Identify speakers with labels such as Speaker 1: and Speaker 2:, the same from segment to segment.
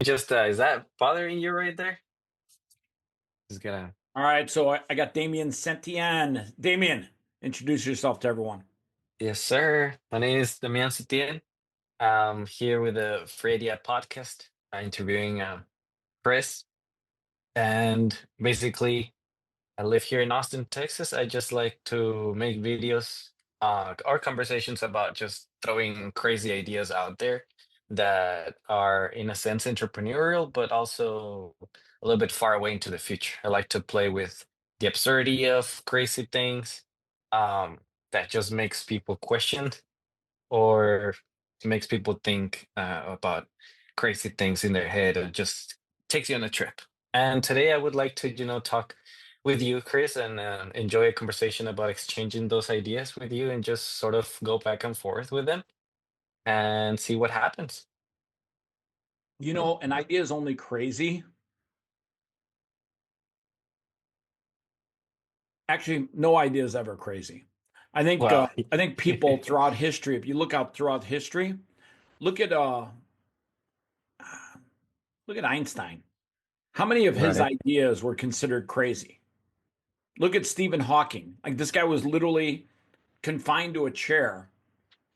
Speaker 1: Just is that bothering you right there? Just gonna.
Speaker 2: All right, so I got Damian Sentian. Damian, introduce yourself to everyone.
Speaker 1: Yes, sir. My name is Damian and I'm here with the Free Idea podcast, interviewing Chris. And basically, I live here in Austin, Texas. I just like to make videos or conversations about just throwing crazy ideas out there that are, in a sense, entrepreneurial, but also a little bit far away into the future. I like to play with the absurdity of crazy things that just makes people question or makes people think about crazy things in their head and just takes you on a trip. And today I would like to, talk with you, Chris, and enjoy a conversation about exchanging those ideas with you and just sort of go back and forth with them and see what happens.
Speaker 2: You know, an idea is only crazy. Actually, no idea is ever crazy. I think uh,
Speaker 1: Well,
Speaker 2: I think people throughout history, if you look out throughout history, look at uh look at Einstein. How many of his
Speaker 1: right.
Speaker 2: ideas were considered crazy? Look at Stephen Hawking. Like this guy was literally confined to a chair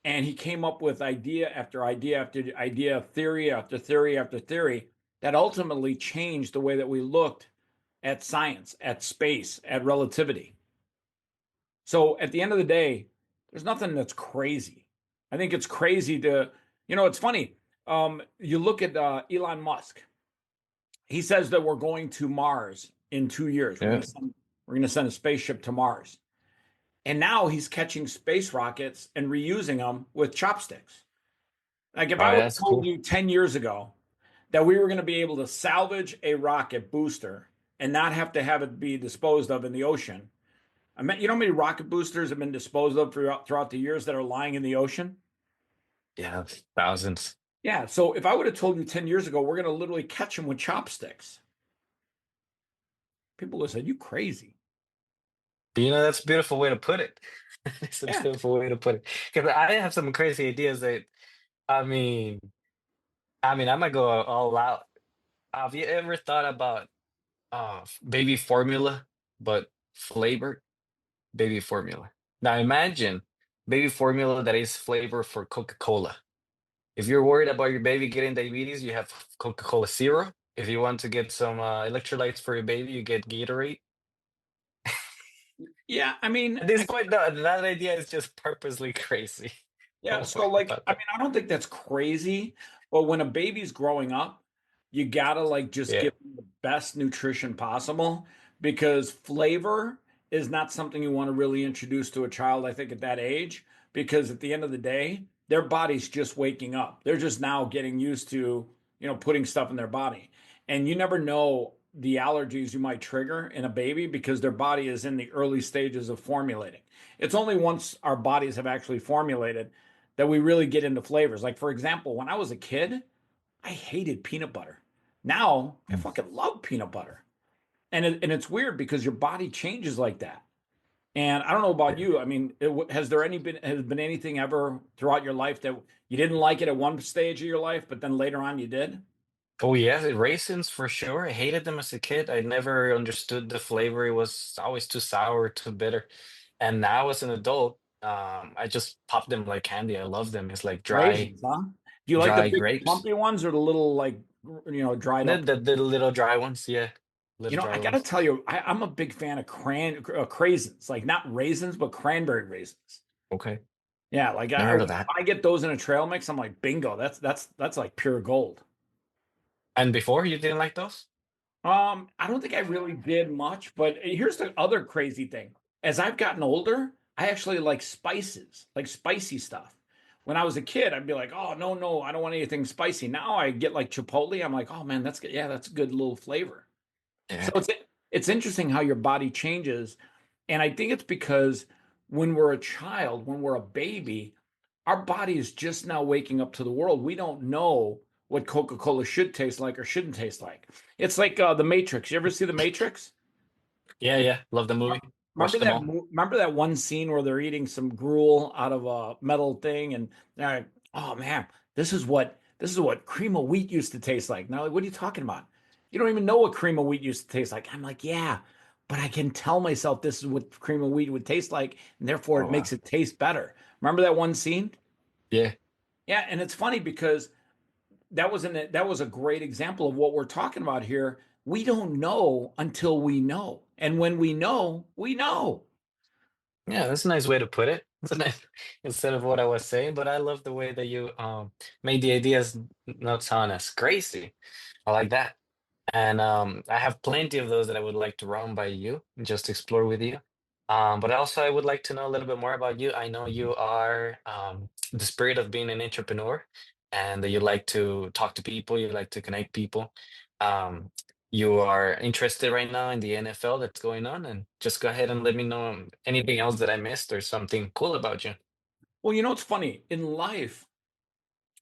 Speaker 2: and he came up with idea after idea after idea, theory after theory after theory that ultimately changed the way that we looked at science, at space, at relativity. So at the end of the day, there's nothing that's crazy. I think it's crazy it's funny. You look at Elon Musk. He says that we're going to Mars in 2 years.
Speaker 1: Yeah.
Speaker 2: We're going to send a spaceship to Mars. And now he's catching space rockets and reusing them with chopsticks. Like if
Speaker 1: Oh,
Speaker 2: I would have
Speaker 1: that's
Speaker 2: told
Speaker 1: cool.
Speaker 2: you 10 years ago that we were going to be able to salvage a rocket booster and not have it be disposed of in the ocean. I mean, you know how many rocket boosters have been disposed of throughout the years that are lying in the ocean?
Speaker 1: Yeah, thousands.
Speaker 2: Yeah. So if I would have told you 10 years ago, we're going to literally catch them with chopsticks, people would have said, you crazy.
Speaker 1: But, that's a beautiful way to put it. It's a
Speaker 2: Yeah.
Speaker 1: beautiful way to put it. Because I have some crazy ideas that, I mean, I might go all out. Have you ever thought about baby formula, but flavored baby formula? Now imagine baby formula that is flavored for Coca-Cola. If you're worried about your baby getting diabetes, you have Coca-Cola Zero. If you want to get some electrolytes for your baby, you get Gatorade.
Speaker 2: Yeah. I mean,
Speaker 1: At this point, that idea is just purposely crazy.
Speaker 2: yeah.
Speaker 1: Don't
Speaker 2: So,
Speaker 1: worry
Speaker 2: like,
Speaker 1: about
Speaker 2: I
Speaker 1: that.
Speaker 2: mean, I don't think that's crazy, but when a baby's growing up, you gotta like just
Speaker 1: Yeah.
Speaker 2: give them the best nutrition possible because flavor is not something you want to really introduce to a child, I think, at that age, because at the end of the day, their body's just waking up. They're just now getting used to, putting stuff in their body. And you never know the allergies you might trigger in a baby because their body is in the early stages of formulating. It's only once our bodies have actually formulated that we really get into flavors. Like, for example, when I was a kid, I hated peanut butter. Now I
Speaker 1: Mm.
Speaker 2: fucking love peanut butter. And it's weird because your body changes like that. And I don't know about you. I mean, has been anything ever throughout your life that you didn't like it at one stage of your life, but then later on you did?
Speaker 1: Oh yeah, raisins for sure. I hated them as a kid. I never understood the flavor. It was always too sour, too bitter. And now as an adult, I just pop them like candy. I love them. It's like dry,
Speaker 2: Raisins, huh? Do you like the
Speaker 1: dry
Speaker 2: big
Speaker 1: grapes.
Speaker 2: clumpy ones or the little like dried
Speaker 1: The,
Speaker 2: up?
Speaker 1: the the little dry ones, yeah, little dry
Speaker 2: I got to
Speaker 1: ones.
Speaker 2: tell you, I'm a big fan of craisins, like not raisins, but cranberry raisins.
Speaker 1: Okay,
Speaker 2: Yeah, like
Speaker 1: never heard of
Speaker 2: if
Speaker 1: that.
Speaker 2: I get those in a trail mix, I'm like, bingo, that's like pure gold.
Speaker 1: And before you didn't like those?
Speaker 2: I don't think I really did much, but here's the other crazy thing. As I've gotten older, I actually like spices, like spicy stuff. When I was a kid, I'd be like, oh, no, no, I don't want anything spicy. Now I get like Chipotle. I'm like, oh man, that's good. Yeah, that's a good little flavor. So
Speaker 1: Yeah.
Speaker 2: it's interesting how your body changes. And I think it's because when we're a child, when we're a baby, our body is just now waking up to the world. We don't know what Coca-Cola should taste like or shouldn't taste like. It's like The Matrix. You ever see The Matrix?
Speaker 1: Yeah, yeah. Love the movie.
Speaker 2: Remember
Speaker 1: Watched them all.
Speaker 2: remember that one scene where they're eating some gruel out of a metal thing and they're like, oh man, this is what cream of wheat used to taste like. Now, like, what are you talking about? You don't even know what cream of wheat used to taste like. I'm like, yeah, but I can tell myself this is what cream of wheat would taste like, and therefore
Speaker 1: Oh
Speaker 2: it
Speaker 1: wow.
Speaker 2: makes it taste better. Remember that one scene?
Speaker 1: Yeah.
Speaker 2: Yeah, and it's funny because that was a great example of what we're talking about here. We don't know until we know. And when we know, we know.
Speaker 1: Yeah, that's a nice way to put it. It's a nice instead of what I was saying, but I love the way that you made the ideas not sound as crazy. I like that. And I have plenty of those that I would like to run by you and just explore with you. But also, I would like to know a little bit more about you. I know you are the spirit of being an entrepreneur and that you like to talk to people, you like to connect people. Um, you are interested right now in the NFL that's going on, and just go ahead and let me know anything else that I missed or something cool about you.
Speaker 2: Well, you know, it's funny. In life,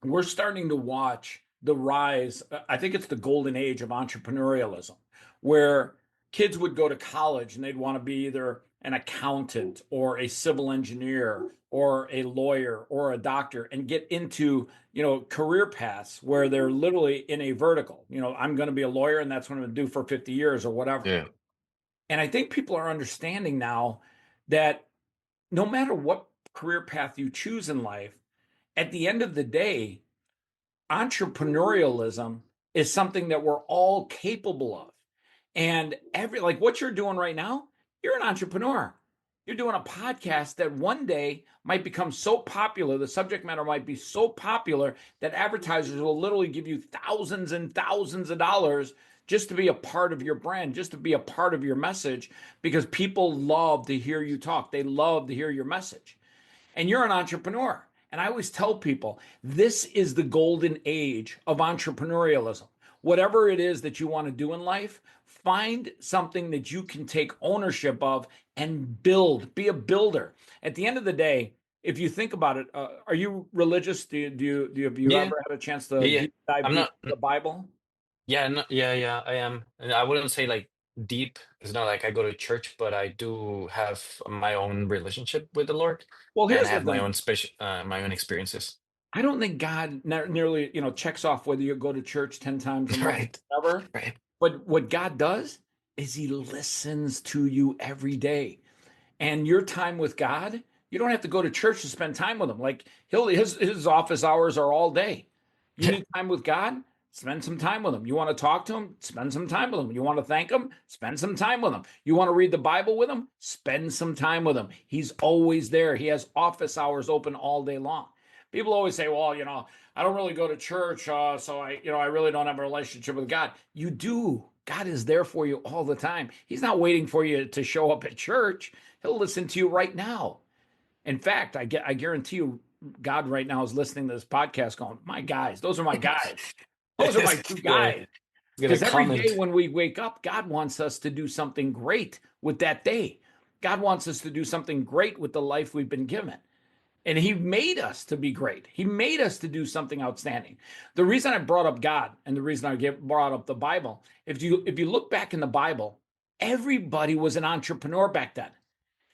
Speaker 2: we're starting to watch the rise. I think it's the golden age of entrepreneurialism, where kids would go to college and they'd want to be either an accountant or a civil engineer or a lawyer or a doctor and get into, career paths where they're literally in a vertical. I'm going to be a lawyer and that's what I'm going to do for 50 years or whatever.
Speaker 1: Yeah.
Speaker 2: And I think people are understanding now that no matter what career path you choose in life, at the end of the day, entrepreneurialism is something that we're all capable of. And like what you're doing right now, you're an entrepreneur. You're doing a podcast that one day might become so popular, the subject matter might be so popular that advertisers will literally give you thousands and thousands of dollars just to be a part of your brand, just to be a part of your message, because people love to hear you talk. They love to hear your message, and you're an entrepreneur. And I always tell people this is the golden age of entrepreneurialism. Whatever it is that you want to do in life, find something that you can take ownership of and build. Be a builder. At the end of the day, if you think about it, are you religious? Have you
Speaker 1: Yeah.
Speaker 2: ever had a chance to
Speaker 1: Yeah. Yeah.
Speaker 2: dive
Speaker 1: I'm
Speaker 2: deep
Speaker 1: not.
Speaker 2: into the Bible?
Speaker 1: Yeah, no, yeah, yeah, I am. And I wouldn't say like deep. It's not like I go to church, but I do have my own relationship with the Lord,
Speaker 2: Well,
Speaker 1: and
Speaker 2: here's
Speaker 1: I
Speaker 2: the
Speaker 1: have my
Speaker 2: thing.
Speaker 1: own my own experiences.
Speaker 2: I don't think God nearly, checks off whether you go to church 10 times a month,
Speaker 1: Right,
Speaker 2: whatever.
Speaker 1: right.
Speaker 2: But what God does is he listens to you every day. And your time with God, you don't have to go to church to spend time with him. Like his office hours are all day. You
Speaker 1: Yeah,
Speaker 2: need time with God, spend some time with him. You want to talk to him, spend some time with him. You want to thank him, spend some time with him. You want to read the Bible with him, spend some time with him. He's always there. He has office hours open all day long. People always say, well, I don't really go to church, so I really don't have a relationship with God. You do. God is there for you all the time. He's not waiting for you to show up at church. He'll listen to you right now. In fact, I guarantee you, God right now is listening to this podcast, going, "My guys, those are my guys. Those are my
Speaker 1: it's
Speaker 2: two
Speaker 1: gonna
Speaker 2: guys."
Speaker 1: it's gonna
Speaker 2: Because every day
Speaker 1: comment.
Speaker 2: when we wake up, God wants us to do something great with that day. God wants us to do something great with the life we've been given. And he made us to be great. He made us to do something outstanding. The reason I brought up God and the reason brought up the Bible, if you look back in the Bible, everybody was an entrepreneur back then.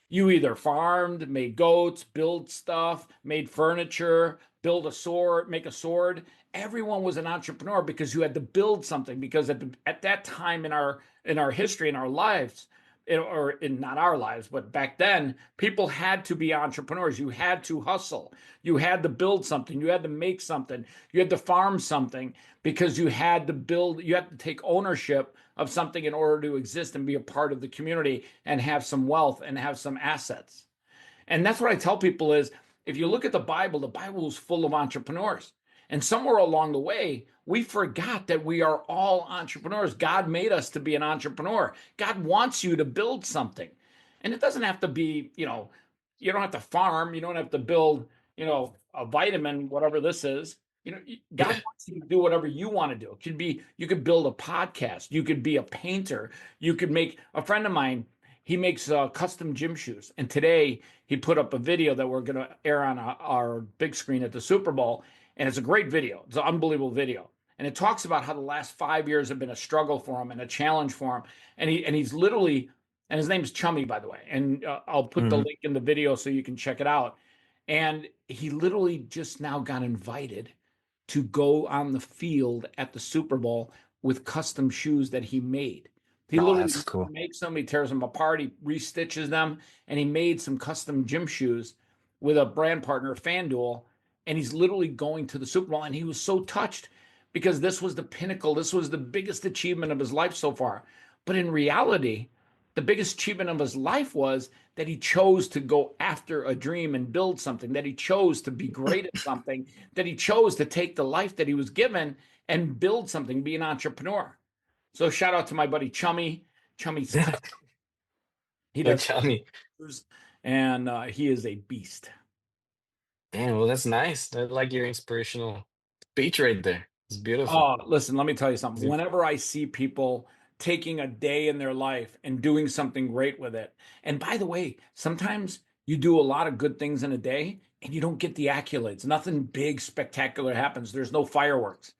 Speaker 2: You either farmed, made goats, built stuff, made furniture, build a sword, make a sword. Everyone was an entrepreneur because you had to build something. Because at that time in our history, in our lives, or in not our lives, but back then, people had to be entrepreneurs. You had to hustle. You had to build something. You had to make something. You had to farm something because you had to build. You had to take ownership of something in order to exist and be a part of the community and have some wealth and have some assets. And that's what I tell people is if you look at the Bible is full of entrepreneurs. And somewhere along the way, we forgot that we are all entrepreneurs. God made us to be an entrepreneur. God wants you to build something. And it doesn't have to be, you don't have to farm, you don't have to build, a vitamin, whatever this is. God
Speaker 1: Yeah.
Speaker 2: wants you to do whatever you want to do. It could be you could build a podcast, you could be a painter, you could make a friend of mine, he makes custom gym shoes. And today he put up a video that we're going to air on our big screen at the Super Bowl. And it's a great video. It's an unbelievable video. And it talks about how the last 5 years have been a struggle for him and a challenge for him. And he's literally, and his name's Chummy, by the way. And I'll put the
Speaker 1: Hmm.
Speaker 2: link in the video so you can check it out. And he literally just now got invited to go on the field at the Super Bowl with custom shoes that he made. He
Speaker 1: Oh,
Speaker 2: literally
Speaker 1: that's cool.
Speaker 2: makes them, he tears them apart, he restitches them, and he made some custom gym shoes with a brand partner, FanDuel. And he's literally going to the Super Bowl. And he was so touched because this was the pinnacle. This was the biggest achievement of his life so far. But in reality, the biggest achievement of his life was that he chose to go after a dream and build something, that he chose to be great at something, that he chose to take the life that he was given and build something, be an entrepreneur. So shout out to my buddy Chummy. Chummy's he
Speaker 1: No,
Speaker 2: does
Speaker 1: tell me.
Speaker 2: and he is a beast.
Speaker 1: Damn, well, that's nice. I like your inspirational speech right there. It's beautiful.
Speaker 2: Oh, listen, let me tell you
Speaker 1: It's
Speaker 2: something.
Speaker 1: beautiful.
Speaker 2: Whenever I see people taking a day in their life and doing something great with it, and by the way, sometimes you do a lot of good things in a day and you don't get the accolades. Nothing big, spectacular happens. There's no fireworks.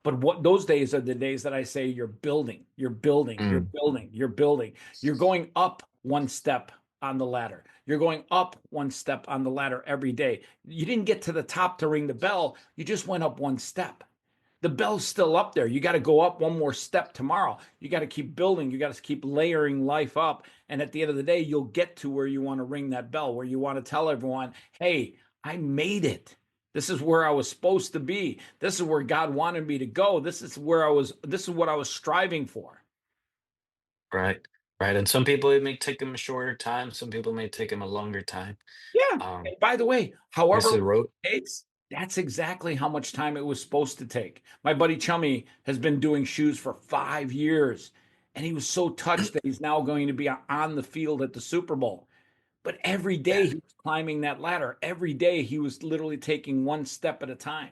Speaker 2: But what those days are the days that I say you're building, you're building, you're
Speaker 1: Mm,
Speaker 2: building, you're building. You're going up one step on the ladder. You're going up one step on the ladder every day. You didn't get to the top to ring the bell. You just went up one step. The bell's still up there. You got to go up one more step tomorrow. You got to keep building. You got to keep layering life up. And at the end of the day, you'll get to where you want to ring that bell, where you want to tell everyone, hey, I made it. This is where I was supposed to be. This is where God wanted me to go. This is what I was striving for.
Speaker 1: right, right. And some people it may take them a shorter time. Some people may take them a longer time.
Speaker 2: Yeah.
Speaker 1: Um,
Speaker 2: And by the way,
Speaker 1: this
Speaker 2: however
Speaker 1: is
Speaker 2: long
Speaker 1: road.
Speaker 2: it takes, that's exactly how much time it was supposed to take. My buddy Chummy has been doing shoes for 5 years, and he was so touched that he's now going to be on the field at the Super Bowl. But every day
Speaker 1: Yeah,
Speaker 2: he was climbing that ladder. Every day he was literally taking one step at a time.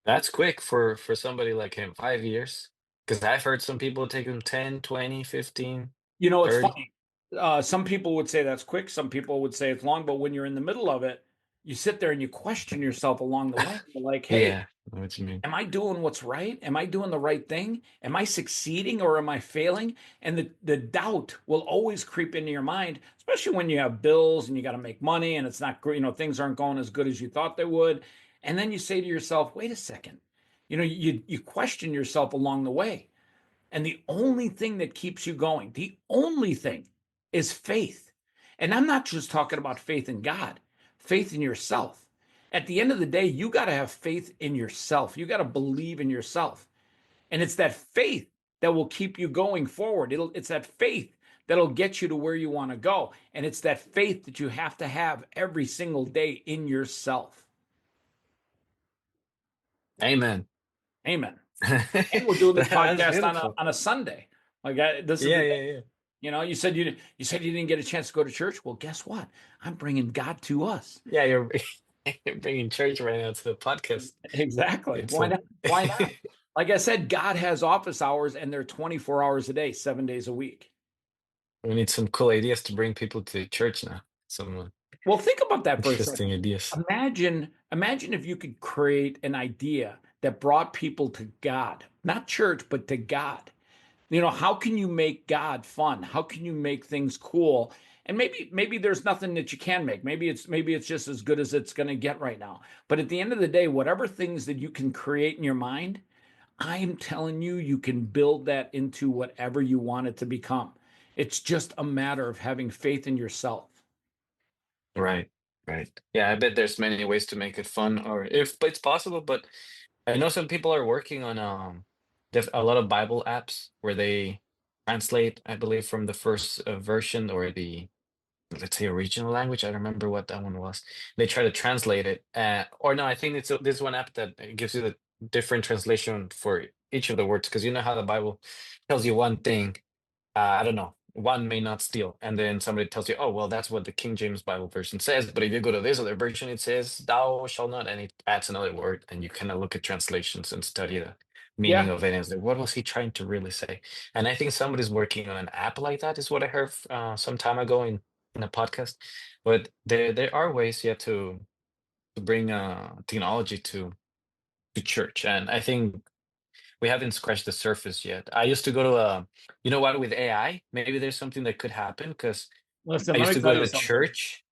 Speaker 1: that's quick for somebody like him. 5 years. Because I've heard some people take them 10, 20, 15,
Speaker 2: You know, it's
Speaker 1: 30.
Speaker 2: funny. Some people would say that's quick. Some people would say it's long. But when you're in the middle of it, you sit there and you question yourself along the way. You're like, hey,
Speaker 1: Yeah, I know what you mean.
Speaker 2: am I doing what's right? Am I doing the right thing? Am I succeeding or am I failing? And the doubt will always creep into your mind, especially when you have bills and you got to make money and it's not, things aren't going as good as you thought they would. And then you say to yourself, wait a second. You question yourself along the way. And the only thing that keeps you going, the only thing is faith. And I'm not just talking about faith in God, faith in yourself. At the end of the day, you got to have faith in yourself. You got to believe in yourself. And it's that faith that will keep you going forward. It's that faith that'll get you to where you want to go. And it's that faith that you have to have every single day in yourself.
Speaker 1: Amen.
Speaker 2: Amen. And we're doing this
Speaker 1: That's
Speaker 2: podcast on a
Speaker 1: beautiful.
Speaker 2: on a Sunday. This is
Speaker 1: Yeah,
Speaker 2: the
Speaker 1: yeah, yeah.
Speaker 2: you said you didn't get a chance to go to church. Well, guess what? I'm bringing God to us.
Speaker 1: Yeah, you're you're bringing church right now to the podcast.
Speaker 2: Exactly.
Speaker 1: It's
Speaker 2: Why
Speaker 1: a
Speaker 2: not? Why not? Like I said, God has office hours and they're 24 hours a day, 7 days a week.
Speaker 1: we need some cool ideas to bring people to church now. Some
Speaker 2: Well, think about that for a
Speaker 1: interesting
Speaker 2: second.
Speaker 1: ideas.
Speaker 2: Imagine if you could create an idea that brought people to God, not church, but to God. How can you make God fun? How can you make things cool? And maybe there's nothing that you can make. Maybe it's just as good as it's going to get right now. But at the end of the day, whatever things that you can create in your mind, I am telling you, you can build that into whatever you want it to become. It's just a matter of having faith in yourself.
Speaker 1: Right, right. Yeah, I bet there's many ways to make it fun, or if it's possible. But I know some people are working on there's a lot of Bible apps where they translate, I believe, from the first version or the let's say original language. I don't remember what that one was. They try to translate it, or no, I think it's this one app that gives you the different translation for each of the words because you know how the Bible tells you one thing. I don't know. One may not steal, and then somebody tells you, "Oh, well, that's what the King James Bible version says." But if you go to this other version, it says, "Thou shalt not," and it adds another word, and you kind of look at translations and study the meaning
Speaker 2: Yeah.
Speaker 1: of it. And it's like, what was he trying to really say? And I think somebody's working on an app like that. Is what I heard some time ago in a podcast. But there are ways yet to bring technology to church, and I think we haven't scratched the surface yet. I used to go to you know what, with AI, maybe there's something that could happen because
Speaker 2: Listen,
Speaker 1: I
Speaker 2: let
Speaker 1: used
Speaker 2: me
Speaker 1: to go
Speaker 2: tell you
Speaker 1: to
Speaker 2: something.
Speaker 1: church.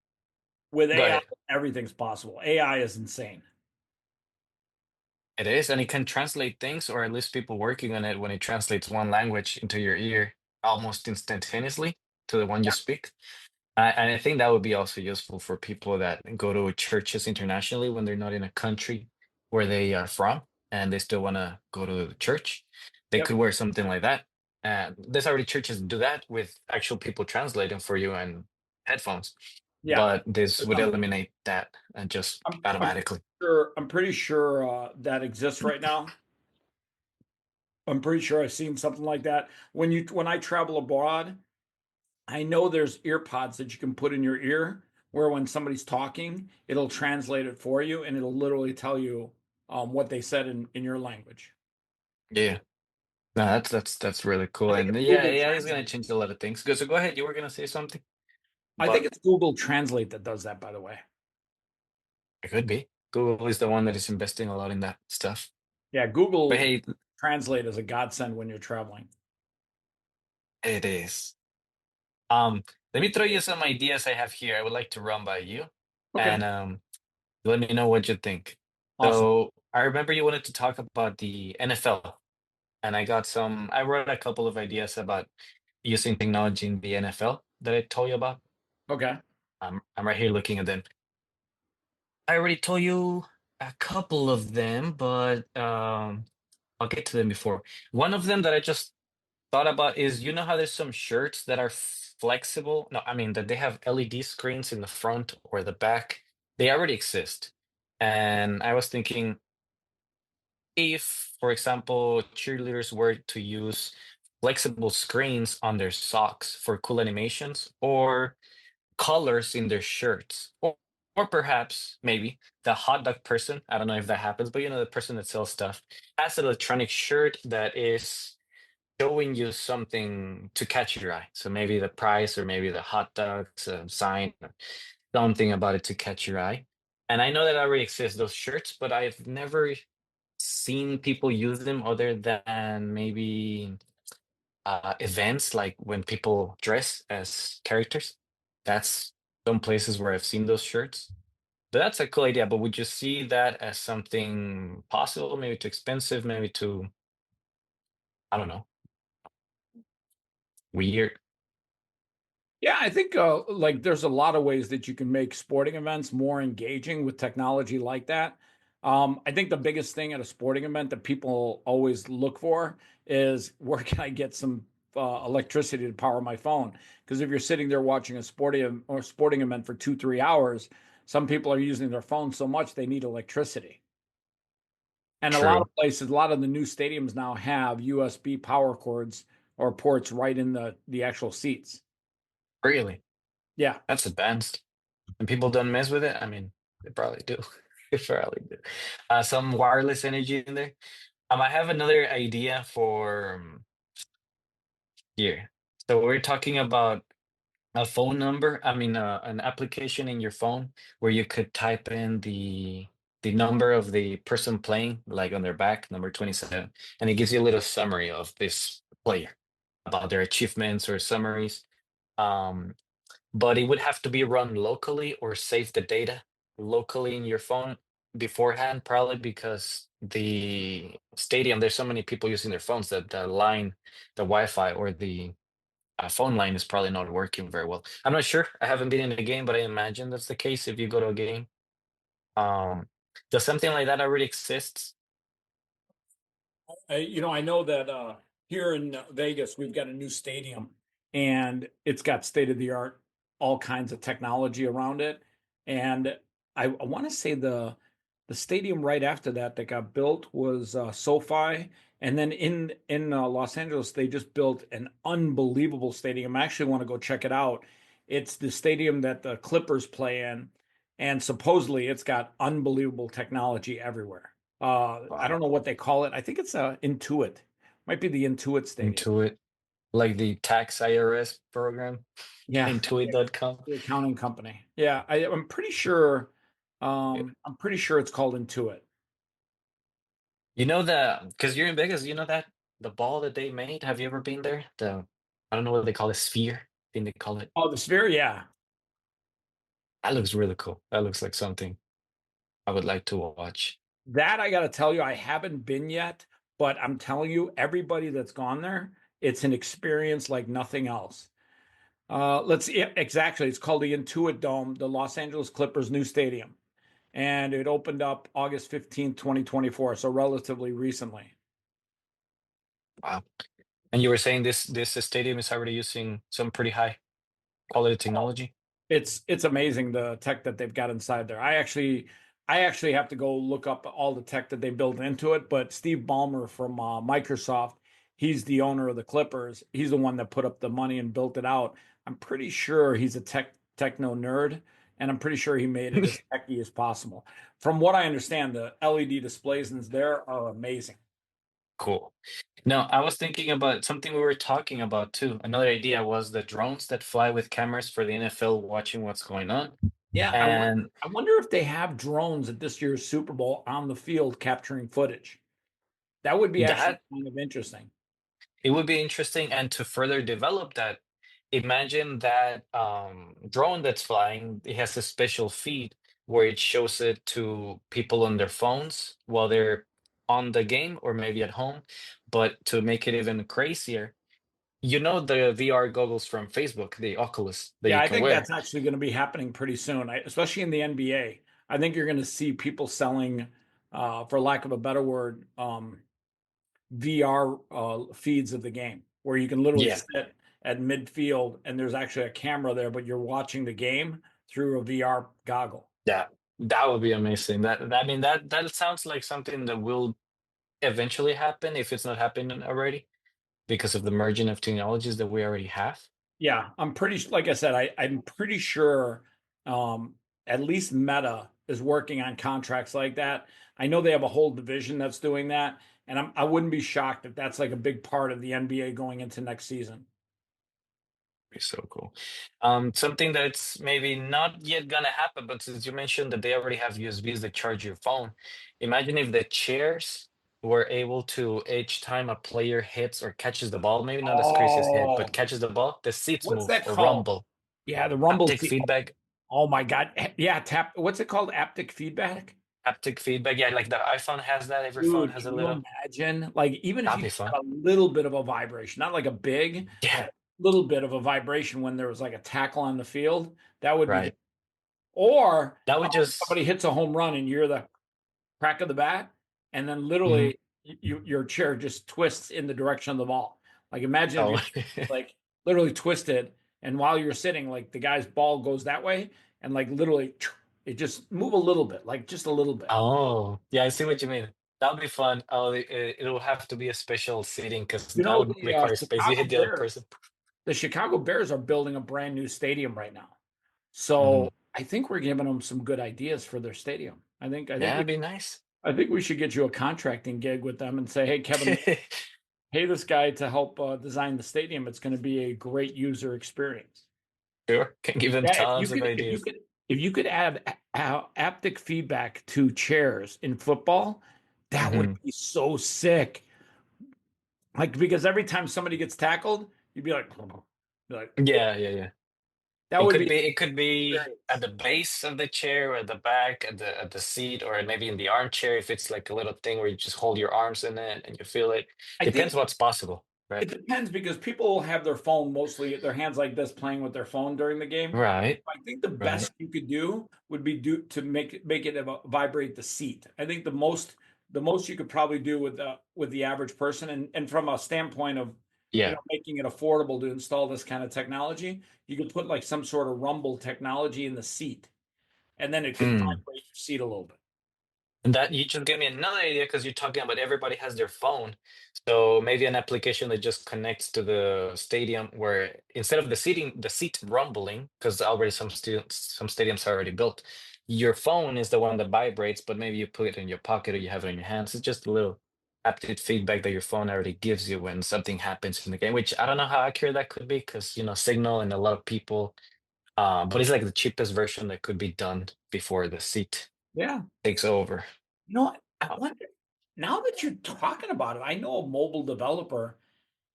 Speaker 2: With
Speaker 1: Go
Speaker 2: AI,
Speaker 1: ahead.
Speaker 2: everything's possible. AI is insane.
Speaker 1: It is, and it can translate things, or at least people working on it when it translates one language into your ear almost instantaneously to the one you
Speaker 2: Yeah.
Speaker 1: speak. And I think that would be also useful for people that go to churches internationally when they're not in a country where they are from and they still want to go to the church. They
Speaker 2: Yep.
Speaker 1: could wear something like that. There's already churches that do that with actual people translating for you and headphones,
Speaker 2: Yeah.
Speaker 1: but this would
Speaker 2: I'm,
Speaker 1: eliminate that and just
Speaker 2: I'm
Speaker 1: automatically.
Speaker 2: sure. I'm pretty sure that exists right now. I'm pretty sure I've seen something like that. When I travel abroad, I know there's ear pods that you can put in your ear where when somebody's talking, it'll translate it for you and it'll literally tell you what they said in your language.
Speaker 1: Yeah. No, that's really
Speaker 2: I
Speaker 1: cool.
Speaker 2: think
Speaker 1: And
Speaker 2: it's
Speaker 1: yeah,
Speaker 2: Google
Speaker 1: AI is gonna
Speaker 2: Translate.
Speaker 1: change a lot of things. Good. So go ahead. You were gonna say something,
Speaker 2: I think
Speaker 1: but
Speaker 2: it's Google Translate that does that, by the way.
Speaker 1: it could be. Google is the one that is investing a lot in that stuff.
Speaker 2: Yeah,
Speaker 1: But
Speaker 2: Google
Speaker 1: hey,
Speaker 2: Translate is a godsend when you're traveling.
Speaker 1: it is. Um, Let me throw you some ideas I have here. I would like to run by you,
Speaker 2: Okay,
Speaker 1: and let me know what you think.
Speaker 2: awesome.
Speaker 1: So I remember you wanted to talk about the NFL, and I got some. I wrote a couple of ideas about using technology in the NFL that I told you about.
Speaker 2: Okay,
Speaker 1: I'm right here looking at them. I already told you a couple of them, but I'll get to them before. One of them that I just thought about is, you know how there's some shirts that are flexible? No, I mean that they have LED screens in the front or the back. They already exist. And I was thinking if, for example, cheerleaders were to use flexible screens on their socks for cool animations, or colors in their shirts, or perhaps maybe the hot dog person, I don't know if that happens, but you know, the person that sells stuff has an electronic shirt that is showing you something to catch your eye. So maybe the price, or maybe the hot dogs sign, or something about it to catch your eye. And I know that already exists, those shirts, but I've never seen people use them other than maybe events like when people dress as characters. That's some places where I've seen those shirts. But that's a cool idea. But would you see that as something possible? Maybe too expensive, maybe too, I don't know, weird.
Speaker 2: yeah, I think like there's a lot of ways that you can make sporting events more engaging with technology like that. I think the biggest thing at a sporting event that people always look for is where can I get some electricity to power my phone? Because if you're sitting there watching a sporting event for 2, 3 hours, some people are using their phone so much they need electricity. And a lot of
Speaker 1: True.
Speaker 2: places, a lot of the new stadiums now have USB power cords or ports right in the actual seats.
Speaker 1: Really?
Speaker 2: Yeah.
Speaker 1: That's advanced. And people don't mess with it? I mean, they probably do. They probably do. Some wireless energy in there. I have another idea for here. So we're talking about a phone number, I mean, an application in your phone where you could type in the number of the person playing, like on their back, number 27, and it gives you a little summary of this player about their achievements or summaries. Um, but it would have to be run locally or save the data locally in your phone beforehand, probably because the stadium, there's so many people using their phones that the line, the Wi-Fi or the phone line is probably not working very well. I'm not sure. I haven't been in a game, but I imagine that's the case if you go to a game. Um, does something like that already exist?
Speaker 2: I know that here in Vegas, we've got a new stadium and it's got state of the art, all kinds of technology around it. And I want to say the stadium right after that that got built was SoFi. And then in Los Angeles, they just built an unbelievable stadium. I actually want to go check it out. It's the stadium that the Clippers play in, and supposedly it's got unbelievable technology everywhere. I don't
Speaker 1: Wow.
Speaker 2: know what they call it. I think it's Intuit. Might be the Intuit Stadium.
Speaker 1: Intuit, like the tax IRS program,
Speaker 2: Yeah,
Speaker 1: Intuit.com.
Speaker 2: the accounting company. Yeah, I'm pretty sure.
Speaker 1: Yeah.
Speaker 2: I'm pretty sure it's called Intuit.
Speaker 1: You know that because you're in Vegas, you know that the ball that they made. Have you ever been there? I don't know what they call it, sphere. I think they call it.
Speaker 2: Oh, the Sphere. Yeah,
Speaker 1: That looks really cool. That looks like something I would like to watch.
Speaker 2: That I got to tell you, I haven't been yet, but I'm telling you, everybody that's gone there, it's an experience like nothing else. Exactly. It's called the Intuit Dome, the Los Angeles Clippers' new stadium, and it opened up August 15th, 2024, so relatively recently.
Speaker 1: Wow. And you were saying this stadium is already using some pretty high quality technology?
Speaker 2: It's amazing the tech that they've got inside there. I actually have to go look up all the tech that they built into it. But Steve Ballmer from Microsoft, he's the owner of the Clippers. He's the one that put up the money and built it out. I'm pretty sure he's a techno nerd, and I'm pretty sure he made it as techy as possible. From what I understand, the LED displays in there are amazing.
Speaker 1: Cool. Now, I was thinking about something we were talking about too. Another idea was the drones that fly with cameras for the NFL watching what's going on.
Speaker 2: Yeah,
Speaker 1: And
Speaker 2: I wonder if they have drones at this year's Super Bowl on the field capturing footage. That would be actually
Speaker 1: that
Speaker 2: kind of interesting.
Speaker 1: it would be interesting. And to further develop that, imagine that drone that's flying, it has a special feed where it shows it to people on their phones while they're on the game or maybe at home. But to make it even crazier, you know the VR goggles from Facebook, the Oculus that
Speaker 2: Yeah,
Speaker 1: you
Speaker 2: I
Speaker 1: can
Speaker 2: think that's
Speaker 1: wear.
Speaker 2: actually going to be happening pretty soon, especially in the NBA. I think you're going to see people selling, for lack of a better word, VR feeds of the game where you can literally
Speaker 1: Yeah,
Speaker 2: sit at midfield and there's actually a camera there, but you're watching the game through a VR goggle.
Speaker 1: yeah, that would be amazing. I mean that sounds like something that will eventually happen if it's not happening already because of the merging of technologies that we already have.
Speaker 2: Yeah, like I said, I'm pretty sure at least Meta is working on contracts like that. I know they have a whole division that's doing that, and I wouldn't be shocked if that's like a big part of the NBA going into next season.
Speaker 1: Be so cool. Something that's maybe not yet gonna happen, but since you mentioned that they already have USBs that charge your phone, imagine if the chairs were able to each time a player hits or catches the ball, maybe not as crazy as hit, but
Speaker 2: Oh,
Speaker 1: catches the ball, the seats
Speaker 2: what's
Speaker 1: move
Speaker 2: that
Speaker 1: or
Speaker 2: called?
Speaker 1: rumble.
Speaker 2: Yeah, the Rumble
Speaker 1: Haptic
Speaker 2: seat.
Speaker 1: feedback,
Speaker 2: Oh my God. Yeah, tap. What's it called? Haptic feedback?
Speaker 1: haptic feedback. Yeah, like the iPhone has that. Every phone
Speaker 2: Dude,
Speaker 1: has a
Speaker 2: can you
Speaker 1: little.
Speaker 2: imagine? Like, even if
Speaker 1: That'd
Speaker 2: you
Speaker 1: be
Speaker 2: just
Speaker 1: fun.
Speaker 2: got a little bit of a vibration, not like a big, but
Speaker 1: Yeah,
Speaker 2: a little bit of a vibration when there was like a tackle on the field, that would be.
Speaker 1: right.
Speaker 2: Or
Speaker 1: That would just.
Speaker 2: somebody hits a home run and you're the crack of the bat, and then
Speaker 1: Mhm.
Speaker 2: literally your chair just twists in the direction of the ball. Like, imagine if
Speaker 1: Oh,
Speaker 2: you like literally twisted, and while you're sitting, like the guy's ball goes that way, and like literally it just move a little bit, like just a little bit.
Speaker 1: oh, yeah. I see what you mean. That would be fun. Oh, it'll have to be a special seating because
Speaker 2: You
Speaker 1: that
Speaker 2: know,
Speaker 1: would require space. You hit the other person.
Speaker 2: The Chicago Bears are building a brand new stadium right now. So
Speaker 1: Mhm.
Speaker 2: I think we're giving them some good ideas for their stadium.
Speaker 1: Yeah, it'd be nice.
Speaker 2: I think we should get you a contracting gig with them and say, hey, Kevin, pay this guy to help design the stadium. It's going to be a great user experience.
Speaker 1: Sure, can give them
Speaker 2: Yeah,
Speaker 1: tons of ideas.
Speaker 2: if you could add haptic feedback to chairs in football, that would
Speaker 1: Mhm.
Speaker 2: be so sick. Like, because every time somebody gets tackled, you'd be like,
Speaker 1: Yeah, yeah, yeah.
Speaker 2: that
Speaker 1: It
Speaker 2: would
Speaker 1: could
Speaker 2: be
Speaker 1: be
Speaker 2: an
Speaker 1: it could be at
Speaker 2: experience.
Speaker 1: the base of the chair, or at the back, at the seat, or maybe in the armchair if it's like a little thing where you just hold your arms in it and you feel it.
Speaker 2: I
Speaker 1: Depends
Speaker 2: think
Speaker 1: what's possible,
Speaker 2: it
Speaker 1: right?
Speaker 2: depends because people have their phone mostly their hands like this playing with their phone during the game.
Speaker 1: Right,
Speaker 2: I think the
Speaker 1: right.
Speaker 2: best you could do would be do to make it vibrate the seat. I think the most you could probably do with the average person, and from a standpoint of
Speaker 1: Yeah.
Speaker 2: making it affordable to install this kind of technology, you could put like some sort of rumble technology in the seat, and then it could
Speaker 1: Mm.
Speaker 2: vibrate your seat a little bit.
Speaker 1: And that you just gave me another idea because you're talking about everybody has their phone. So maybe an application that just connects to the stadium where instead of the seat rumbling, because already some stadiums are already built, your phone is the one that vibrates, but maybe you put it in your pocket or you have it in your hands. It's just a little haptic feedback that your phone already gives you when something happens in the game, which I don't know how accurate that could be because signal and a lot of people, but it's like the cheapest version that could be done before the seat
Speaker 2: Yeah.
Speaker 1: takes over.
Speaker 2: I wonder, now that you're talking about it, I know a mobile developer.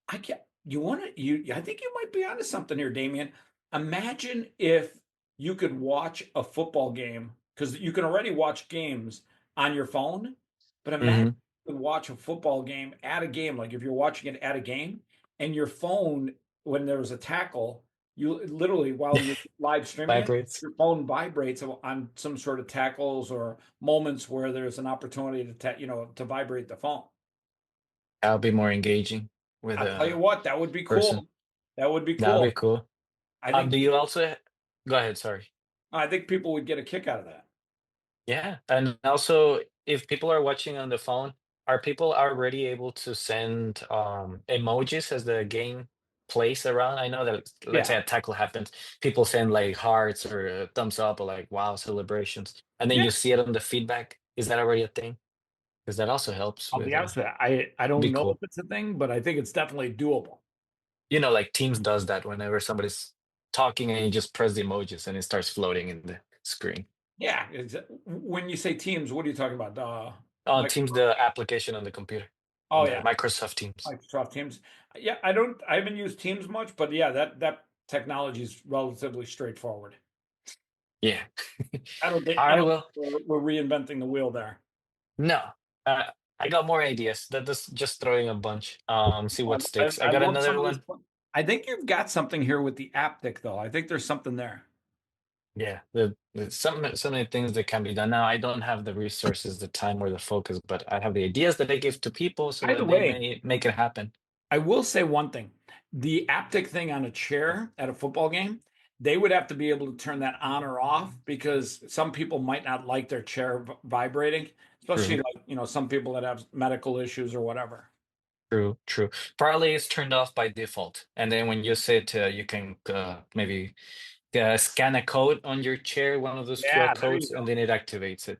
Speaker 2: I can You want to you I think you might be onto something here, Damien. Imagine if you could watch a football game, because you can already watch games on your phone. But imagine
Speaker 1: Hmm.
Speaker 2: you could watch a football game at a game, like if you're watching it at a game, and your phone, when there was a tackle, you literally while you're live streaming it,
Speaker 1: Vibrates.
Speaker 2: your phone vibrates on some sort of tackles or moments where there's an opportunity to to vibrate the phone.
Speaker 1: That'll be more engaging with
Speaker 2: I'll tell you
Speaker 1: a
Speaker 2: what, that would be
Speaker 1: person.
Speaker 2: cool. That would be
Speaker 1: That'll be
Speaker 2: cool.
Speaker 1: cool.
Speaker 2: I think
Speaker 1: Do you also go ahead? Sorry.
Speaker 2: I think people would get a kick out of that.
Speaker 1: Yeah, and also if people are watching on the phone, are people already able to send emojis as the game plays around? I know that let's
Speaker 2: Yeah.
Speaker 1: say a tackle happens, people send like hearts or thumbs up or like wow celebrations, and then
Speaker 2: Yeah.
Speaker 1: you see it on the feedback. Is that already a thing? Because that also helps
Speaker 2: I'll be
Speaker 1: with
Speaker 2: honest with you. I
Speaker 1: be
Speaker 2: don't know if
Speaker 1: cool.
Speaker 2: it's a thing, but I think it's definitely doable.
Speaker 1: Like Teams does that whenever somebody's talking and you just press the emojis and it starts floating in the screen.
Speaker 2: Yeah. When you say Teams, what are you talking about?
Speaker 1: Teams,
Speaker 2: Microsoft.
Speaker 1: the application on the computer,
Speaker 2: Oh
Speaker 1: on the
Speaker 2: yeah,
Speaker 1: Microsoft Teams.
Speaker 2: Microsoft Teams. Yeah, I haven't used Teams much, but yeah, that technology is relatively straightforward.
Speaker 1: Yeah.
Speaker 2: I
Speaker 1: I
Speaker 2: don't think
Speaker 1: will.
Speaker 2: we're reinventing the wheel there.
Speaker 1: No, I got more ideas. That is just throwing a bunch. See what sticks. I
Speaker 2: I
Speaker 1: got
Speaker 2: love some
Speaker 1: another
Speaker 2: of this.
Speaker 1: one.
Speaker 2: I think you've got something here with the haptic, though. I think there's something there.
Speaker 1: Yeah, the so many things that can be done. Now I don't have the resources, the time, or the focus, but I have the ideas that I give to people so
Speaker 2: By the
Speaker 1: that they
Speaker 2: way,
Speaker 1: may make it happen.
Speaker 2: I will say one thing. The aptic thing on a chair at a football game, they would have to be able to turn that on or off because some people might not like their chair vibrating, especially
Speaker 1: True,
Speaker 2: like, some people that have medical issues or whatever.
Speaker 1: true, true. Probably it's turned off by default, and then when you sit, you can maybe scan a code on your chair, one of those QR
Speaker 2: Yeah, there you
Speaker 1: codes, and
Speaker 2: go.
Speaker 1: then it activates it.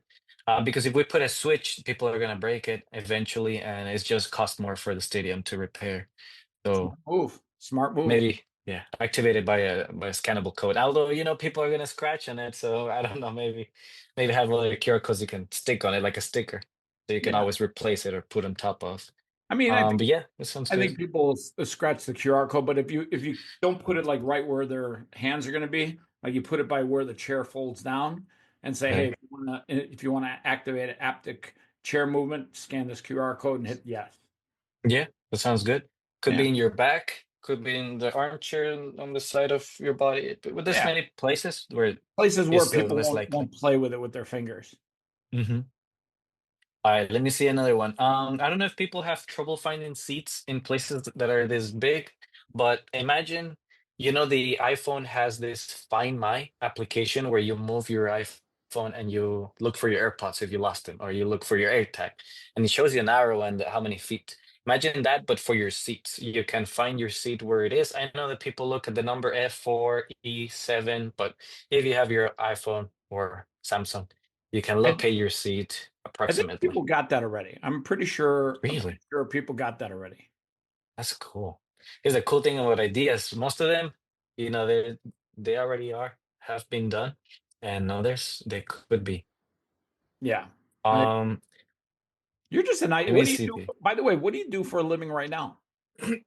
Speaker 1: Because if we put a switch, people are gonna break it eventually, and it's just cost more for the stadium to repair. So
Speaker 2: Smart move. Smart move.
Speaker 1: maybe, yeah, activated by a scannable code. Although people are gonna scratch on it, so I don't know. Maybe have a little QR codes you can stick on it like a sticker, so you can
Speaker 2: Yeah.
Speaker 1: always replace it or put on top of.
Speaker 2: I mean,
Speaker 1: But yeah, it sounds
Speaker 2: I
Speaker 1: good.
Speaker 2: think people scratch the QR code, but if you don't put it like right where their hands are going to be, like you put it by where the chair folds down, and say, hey,
Speaker 1: Right.
Speaker 2: if you want to activate an aptic chair movement, scan this QR code and hit yes.
Speaker 1: Yeah, that sounds good. Could
Speaker 2: Yeah,
Speaker 1: be in your back, could be in the armchair on the side of your body. But there's
Speaker 2: yeah.
Speaker 1: many places where
Speaker 2: Places where
Speaker 1: it's
Speaker 2: people
Speaker 1: less
Speaker 2: won't
Speaker 1: likely.
Speaker 2: play with it with their fingers.
Speaker 1: Hmm. All right, let me see another one. I don't know if people have trouble finding seats in places that are this big, but imagine, the iPhone has this Find My application where you move your iPhone and you look for your AirPods if you lost them, or you look for your AirTag, and it shows you an arrow and how many feet. Imagine that, but for your seats. You can find your seat where it is. I know that people look at the number F4, E7, but if you have your iPhone or Samsung, you can
Speaker 2: I,
Speaker 1: locate your seat
Speaker 2: I think
Speaker 1: approximately.
Speaker 2: people got that already. I'm pretty sure. I'm pretty
Speaker 1: Really?
Speaker 2: sure people got that already.
Speaker 1: That's cool. Here's the cool thing about ideas. Most of them, they already have been done, and others they could be.
Speaker 2: Yeah. I,
Speaker 1: Um,
Speaker 2: you're just an
Speaker 1: Let
Speaker 2: What
Speaker 1: me
Speaker 2: do you
Speaker 1: see.
Speaker 2: do? By the way, what do you do for a living right now?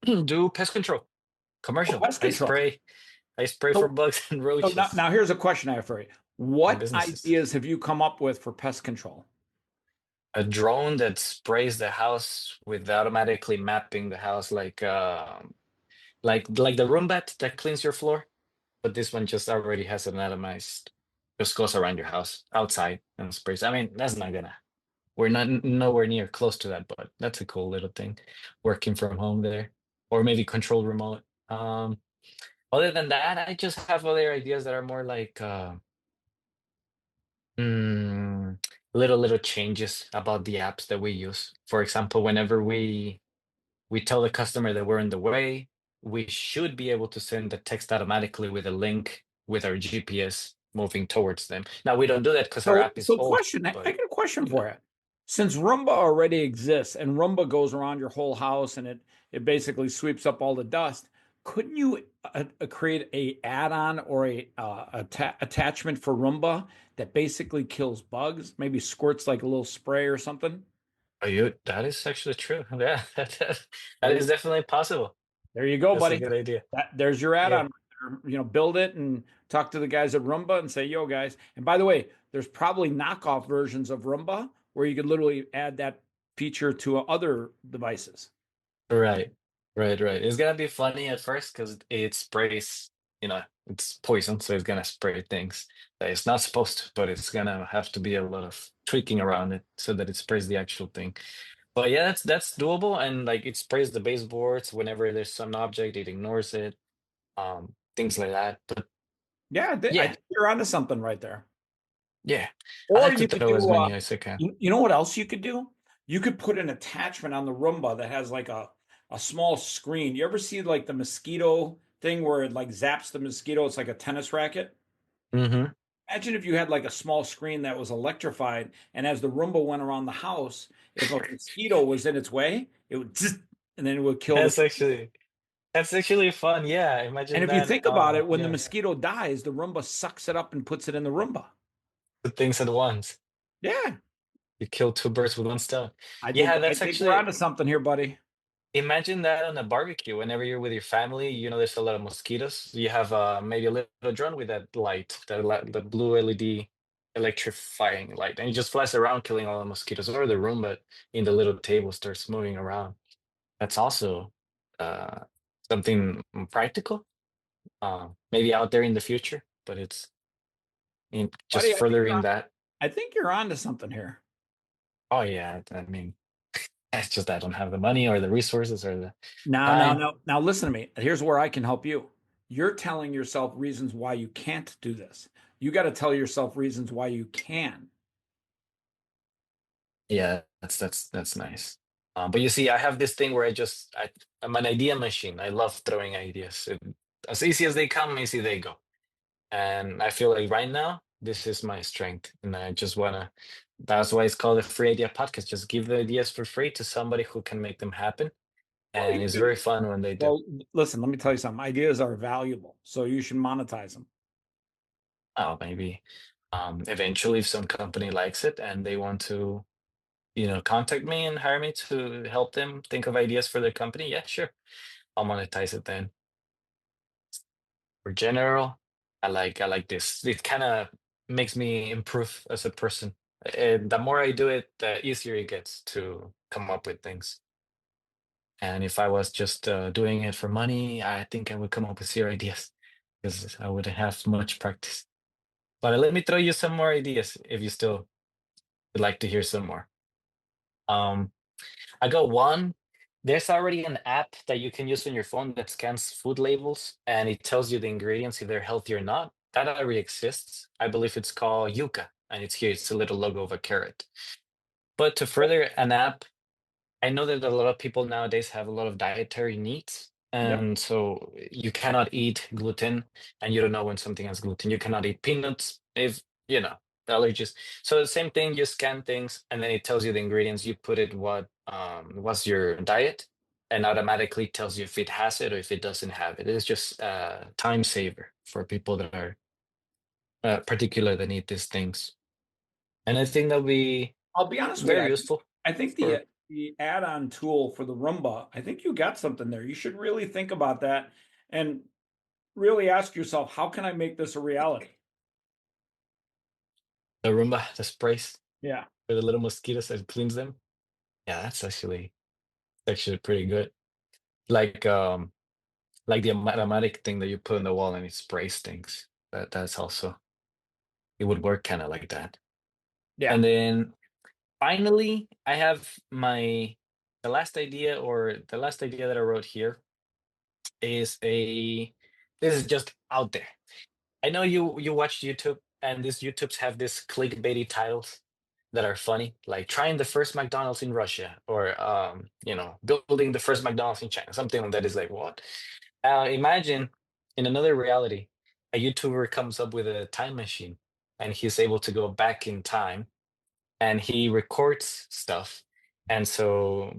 Speaker 1: Do pest control,
Speaker 2: Oh,
Speaker 1: commercial.
Speaker 2: pest control.
Speaker 1: I spray for
Speaker 2: So,
Speaker 1: bugs and
Speaker 2: so now,
Speaker 1: roaches
Speaker 2: now here's a question I have for you.
Speaker 1: and
Speaker 2: What
Speaker 1: businesses.
Speaker 2: ideas have you come up with for pest control?
Speaker 1: A drone that sprays the house with automatically mapping the house, like the Roombat that cleans your floor. But this one just already has an atomized, just goes around your house outside and sprays. I mean, that's not gonna, we're not nowhere near close to that, but that's a cool little thing. Working from home there, or maybe control remote. Other than that, I just have other ideas that are more like mm, little changes about the apps that we use. For example, whenever we tell the customer that we're in the way, we should be able to send the text automatically with a link with our GPS moving towards them. Now we don't do that because our
Speaker 2: So,
Speaker 1: app is
Speaker 2: so
Speaker 1: old,
Speaker 2: question. I
Speaker 1: but
Speaker 2: got a question
Speaker 1: you know,
Speaker 2: for you. Since Roomba already exists and Roomba goes around your whole house and it basically sweeps up all the dust, couldn't you create a add-on or attachment for Roomba that basically kills bugs? Maybe squirts like a little spray or something.
Speaker 1: that is actually true. Yeah, that
Speaker 2: There
Speaker 1: is
Speaker 2: you
Speaker 1: definitely possible.
Speaker 2: There you go,
Speaker 1: That's a
Speaker 2: buddy.
Speaker 1: good idea.
Speaker 2: There's your
Speaker 1: Yeah.
Speaker 2: add-on. Right there. Build it and talk to the guys at Roomba and say, "Yo, guys." And by the way, there's probably knockoff versions of Roomba where you could literally add that feature to other devices.
Speaker 1: Right, right. It's gonna be funny at first because it sprays, it's poison, so it's gonna spray things that it's not supposed to, but it's gonna have to be a lot of tweaking around it so that it sprays the actual thing. But yeah, that's doable, and like it sprays the baseboards whenever there's some object, it ignores it, things like that. But
Speaker 2: Yeah, I
Speaker 1: yeah,
Speaker 2: think you're onto something right there.
Speaker 1: yeah, I
Speaker 2: Or
Speaker 1: like to
Speaker 2: you could
Speaker 1: throw as
Speaker 2: do,
Speaker 1: many as I can.
Speaker 2: you know what else you could do? You could put an attachment on the Roomba that has like a small screen. You ever see like the mosquito thing where it like zaps the mosquito? It's like a tennis racket.
Speaker 1: Hmm.
Speaker 2: Imagine if you had like a small screen that was electrified, and as the Roomba went around the house, if a mosquito was in its way, it would zzz, and then it would kill the.
Speaker 1: That's actually that's actually fun. Yeah,
Speaker 2: And
Speaker 1: imagine
Speaker 2: if you
Speaker 1: that.
Speaker 2: think about it, when the
Speaker 1: Yeah,
Speaker 2: mosquito dies, the Roomba sucks it up and puts it in the Roomba.
Speaker 1: two things at once.
Speaker 2: Yeah,
Speaker 1: You kill two birds with one stone.
Speaker 2: I think
Speaker 1: Yeah,
Speaker 2: I
Speaker 1: that's
Speaker 2: think we're
Speaker 1: actually
Speaker 2: onto something here, buddy.
Speaker 1: imagine that on a barbecue. Whenever you're with your family, there's a lot of mosquitoes. You have maybe a little drone with that light, the blue LED electrifying light, and you just flies around killing all the mosquitoes or the room, but in the little table starts moving around. That's also uh, something practical, maybe out there in the future, but it's just
Speaker 2: Buddy,
Speaker 1: furthering that.
Speaker 2: I think you're onto something here.
Speaker 1: Oh yeah, I mean, it's just I don't have the money or the resources or the
Speaker 2: Now, now,
Speaker 1: time.
Speaker 2: now, now, listen to me. Here's where I can help you. You're telling yourself reasons why you can't do this. You got to tell yourself reasons why you can.
Speaker 1: Yeah, that's nice. But you see, I have this thing where I'm an idea machine. I love throwing ideas. As easy as they come, easy they go. And I feel like right now, this is my strength. And I just wanna, that's why it's called a free idea podcast. Just give the ideas for free to somebody who can make them happen.
Speaker 2: Well,
Speaker 1: And it's very fun when they do.
Speaker 2: well, listen, let me tell you something. Ideas are valuable, so you should monetize them.
Speaker 1: Oh, maybe eventually if some company likes it and they want to, contact me and hire me to help them think of ideas for their company, yeah, sure. I'll monetize it then. For general, I like this. It kind of makes me improve as a person. And the more I do it, the easier it gets to come up with things. And if I was just doing it for money, I think I would come up with zero ideas because I wouldn't have much practice. But let me throw you some more ideas if you still would like to hear some more. Um, I got one. There's already an app that you can use on your phone that scans food labels and it tells you the ingredients if they're healthy or not. That already exists. I believe it's called Yuka, and it's here. It's a little logo of a carrot. But to further an app, I know that a lot of people nowadays have a lot of dietary needs.
Speaker 2: Yep.
Speaker 1: And so you cannot eat gluten and you don't know when something has gluten. You cannot eat peanuts if, allergies. So the same thing, you scan things and then it tells you the ingredients. You put it what's your diet and automatically tells you if it has it or if it doesn't have it. It's just a time saver for people that are particular that need these things. And I think that'll be
Speaker 2: I'll be honest with you.
Speaker 1: very useful
Speaker 2: I think
Speaker 1: for
Speaker 2: the add-on tool for the Roomba, I think you got something there. You should really think about that and really ask yourself, how can I make this a reality?
Speaker 1: the Roomba, the sprays.
Speaker 2: Yeah.
Speaker 1: For the little mosquitoes that cleans them. Yeah, that's actually pretty good. Like like the automatic thing that you put on the wall and it sprays things. That's also it would work kind of like that.
Speaker 2: Yeah.
Speaker 1: And then finally, I have the last idea that I wrote here is a this is just out there. I know you watch YouTube and these YouTubes have this clickbaity titles that are funny, like trying the first McDonald's in Russia or building the first McDonald's in China, something that is like what? Imagine in another reality, a YouTuber comes up with a time machine and he's able to go back in time and he records stuff. And so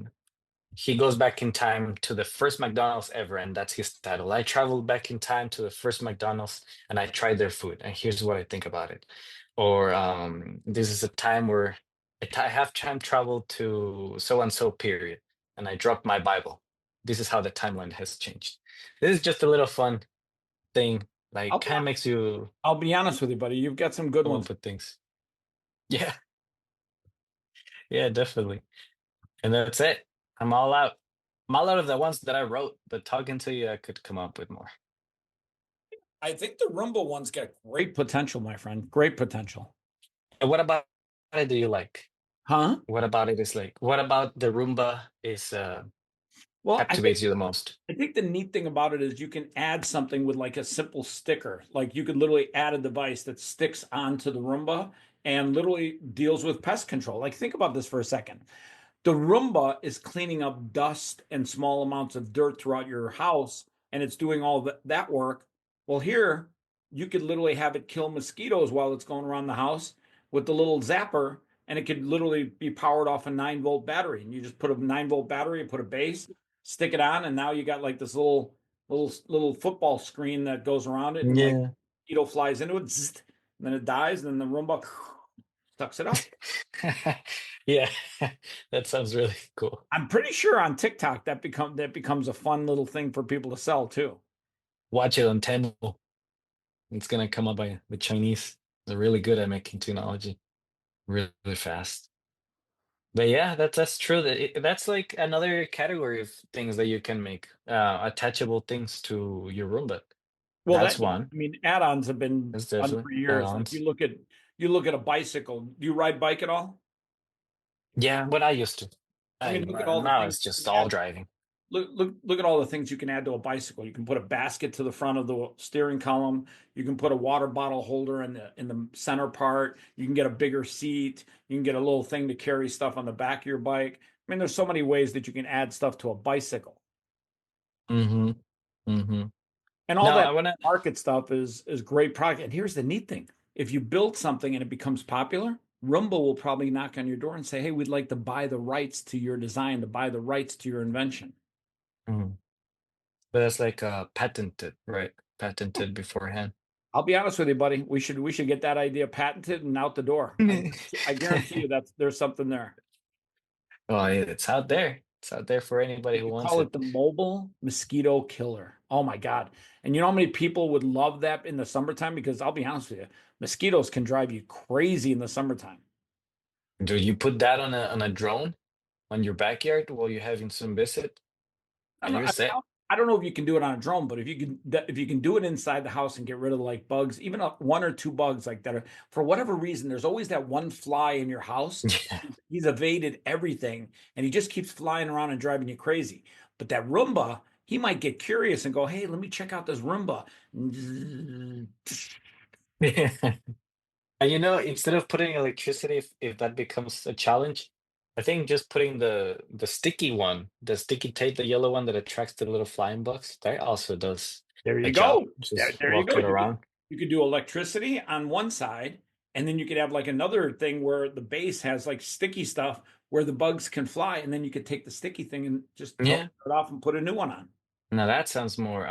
Speaker 1: he goes back in time to the first McDonald's ever, and that's his title. I traveled back in time to the first McDonald's and I tried their food, and here's what I think about it. Or this is a time where I have time traveled to so and so period, and I dropped my Bible. This is how the timeline has changed. This is just a little fun thing, like
Speaker 2: I'll be
Speaker 1: kind of makes you
Speaker 2: I'll be honest with you, buddy. You've got some good
Speaker 1: come
Speaker 2: ones.
Speaker 1: up with things. Yeah, Yeah, definitely. And that's it. I'm all out. I'm all out of the ones that I wrote, but talking to you, I could come up with more.
Speaker 2: I think the Roomba one's got great potential, my friend. Great potential.
Speaker 1: And what about it do you like?
Speaker 2: Huh?
Speaker 1: What about it is like, what about the Roomba is
Speaker 2: Well,
Speaker 1: captivates you the most?
Speaker 2: I think the neat thing about it is you can add something with like a simple sticker. Like you could literally add a device that sticks onto the Roomba and literally deals with pest control. Like think about this for a second. The Roomba is cleaning up dust and small amounts of dirt throughout your house, and it's doing all that work. Well, here you could literally have it kill mosquitoes while it's going around the house with the little zapper, and it could literally be powered off a 9-volt battery. And you just put a 9-volt battery, put a base, stick it on, and now you got like this little football screen that goes around it, and like
Speaker 1: Yeah.
Speaker 2: mosquito flies into it, zzzt, and then it dies, and then the Roomba sucks it up.
Speaker 1: Yeah, that sounds really cool.
Speaker 2: I'm pretty sure on TikTok that becomes a fun little thing for people to sell too.
Speaker 1: Watch it on Temu. It's gonna come up by the Chinese. They're really good at making technology really, really fast. But yeah, that's true. That's like another category of things that you can make. Attachable things to your Roomba.
Speaker 2: Well,
Speaker 1: That's
Speaker 2: that
Speaker 1: one.
Speaker 2: I mean, add-ons have been
Speaker 1: That's
Speaker 2: done
Speaker 1: definitely
Speaker 2: for years. Like
Speaker 1: add-ons.
Speaker 2: you look at a bicycle. Do you ride bike at all?
Speaker 1: Yeah, what I used to.
Speaker 2: I
Speaker 1: I
Speaker 2: mean, look at all the
Speaker 1: now
Speaker 2: things
Speaker 1: it's
Speaker 2: you
Speaker 1: just
Speaker 2: can
Speaker 1: all
Speaker 2: add.
Speaker 1: driving.
Speaker 2: Look at all the things you can add to a bicycle. You can put a basket to the front of the steering column. You can put a water bottle holder in the center part. You can get a bigger seat. You can get a little thing to carry stuff on the back of your bike. I mean, there's so many ways that you can add stuff to a bicycle.
Speaker 1: Mm-hmm. Mm-hmm.
Speaker 2: And all
Speaker 1: No,
Speaker 2: that
Speaker 1: I wanna.
Speaker 2: market stuff is great product. And here's the neat thing. If you build something and it becomes popular, Rumble will probably knock on your door and say, "Hey, we'd like to buy the rights to your design, to buy the rights to your invention."
Speaker 1: Mhm. But that's like patented, right? Patented beforehand.
Speaker 2: I'll be honest with you, buddy. We should get that idea patented and out the door. I guarantee you that there's something there.
Speaker 1: Well, it's out there. It's out there for anybody
Speaker 2: We
Speaker 1: who
Speaker 2: could
Speaker 1: wants
Speaker 2: call it
Speaker 1: it.
Speaker 2: the mobile mosquito killer. Oh my God. And you know how many people would love that in the summertime? Because I'll be honest with you, mosquitoes can drive you crazy in the summertime.
Speaker 1: Do you put that on a drone on your backyard while you're having some visit,
Speaker 2: I
Speaker 1: and
Speaker 2: don't,
Speaker 1: you're
Speaker 2: I,
Speaker 1: set?
Speaker 2: I don't know if you can do it on a drone, but if you can do it inside the house and get rid of like bugs, even one or two bugs like that are for whatever reason, there's always that one fly in your house.
Speaker 1: Yeah.
Speaker 2: He's evaded everything and he just keeps flying around and driving you crazy. But that Roomba, he might get curious and go, "Hey, let me check out this Roomba."
Speaker 1: And instead of putting electricity, if that becomes a challenge, I think just putting the sticky one, the sticky tape, the yellow one that attracts the little flying bugs, that also does
Speaker 2: There
Speaker 1: a
Speaker 2: you
Speaker 1: job.
Speaker 2: go.
Speaker 1: Just
Speaker 2: There you
Speaker 1: walk
Speaker 2: go.
Speaker 1: it around.
Speaker 2: You could do electricity on one side, and then you could have like another thing where the base has like sticky stuff where the bugs can fly, and then you could take the sticky thing and just melt
Speaker 1: Yeah.
Speaker 2: it off and put a new one on.
Speaker 1: Now that sounds more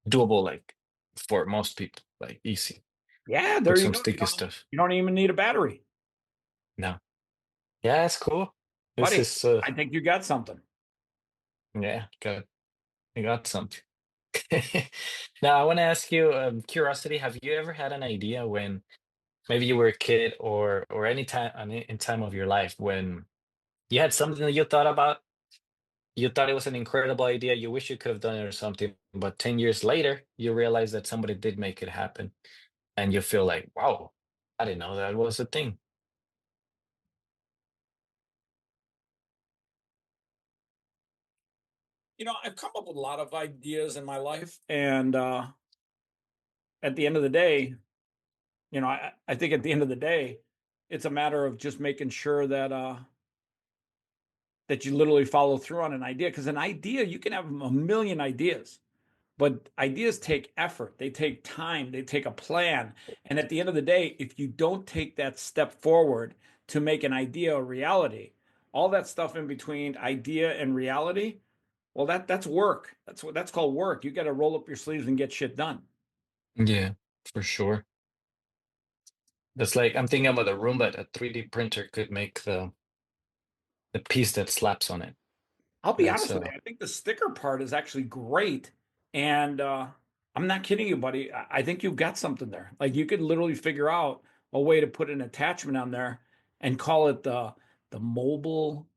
Speaker 1: doable, like for most people, like easy.
Speaker 2: Yeah, there
Speaker 1: Put
Speaker 2: you
Speaker 1: some
Speaker 2: go.
Speaker 1: sticky stuff.
Speaker 2: You don't even need a battery,
Speaker 1: No. Yeah, that's cool. This
Speaker 2: buddy.
Speaker 1: is
Speaker 2: I think you got something.
Speaker 1: yeah, got I got something. Now I want to ask you, curiosity, have you ever had an idea when maybe you were a kid or any time in time of your life when you had something that you thought about, you thought it was an incredible idea, you wish you could have done it or something, but 10 years later, you realize that somebody did make it happen and you feel like, wow, I didn't know that was a thing.
Speaker 2: I've come up with a lot of ideas in my life, and at the end of the day, I think at the end of the day, it's a matter of just making sure that you literally follow through on an idea. Because an idea, you can have a million ideas, but ideas take effort, they take time, they take a plan. And at the end of the day, if you don't take that step forward to make an idea a reality, all that stuff in between idea and reality, well, that's work. That's called work. You got to roll up your sleeves and get shit done.
Speaker 1: Yeah, for sure. That's like I'm thinking about a room that a 3D printer could make the piece that slaps on it.
Speaker 2: I'll be
Speaker 1: That's
Speaker 2: honest with you. I think the sticker part is actually great. And I'm not kidding you, buddy. I think you've got something there. Like you could literally figure out a way to put an attachment on there and call it the mobile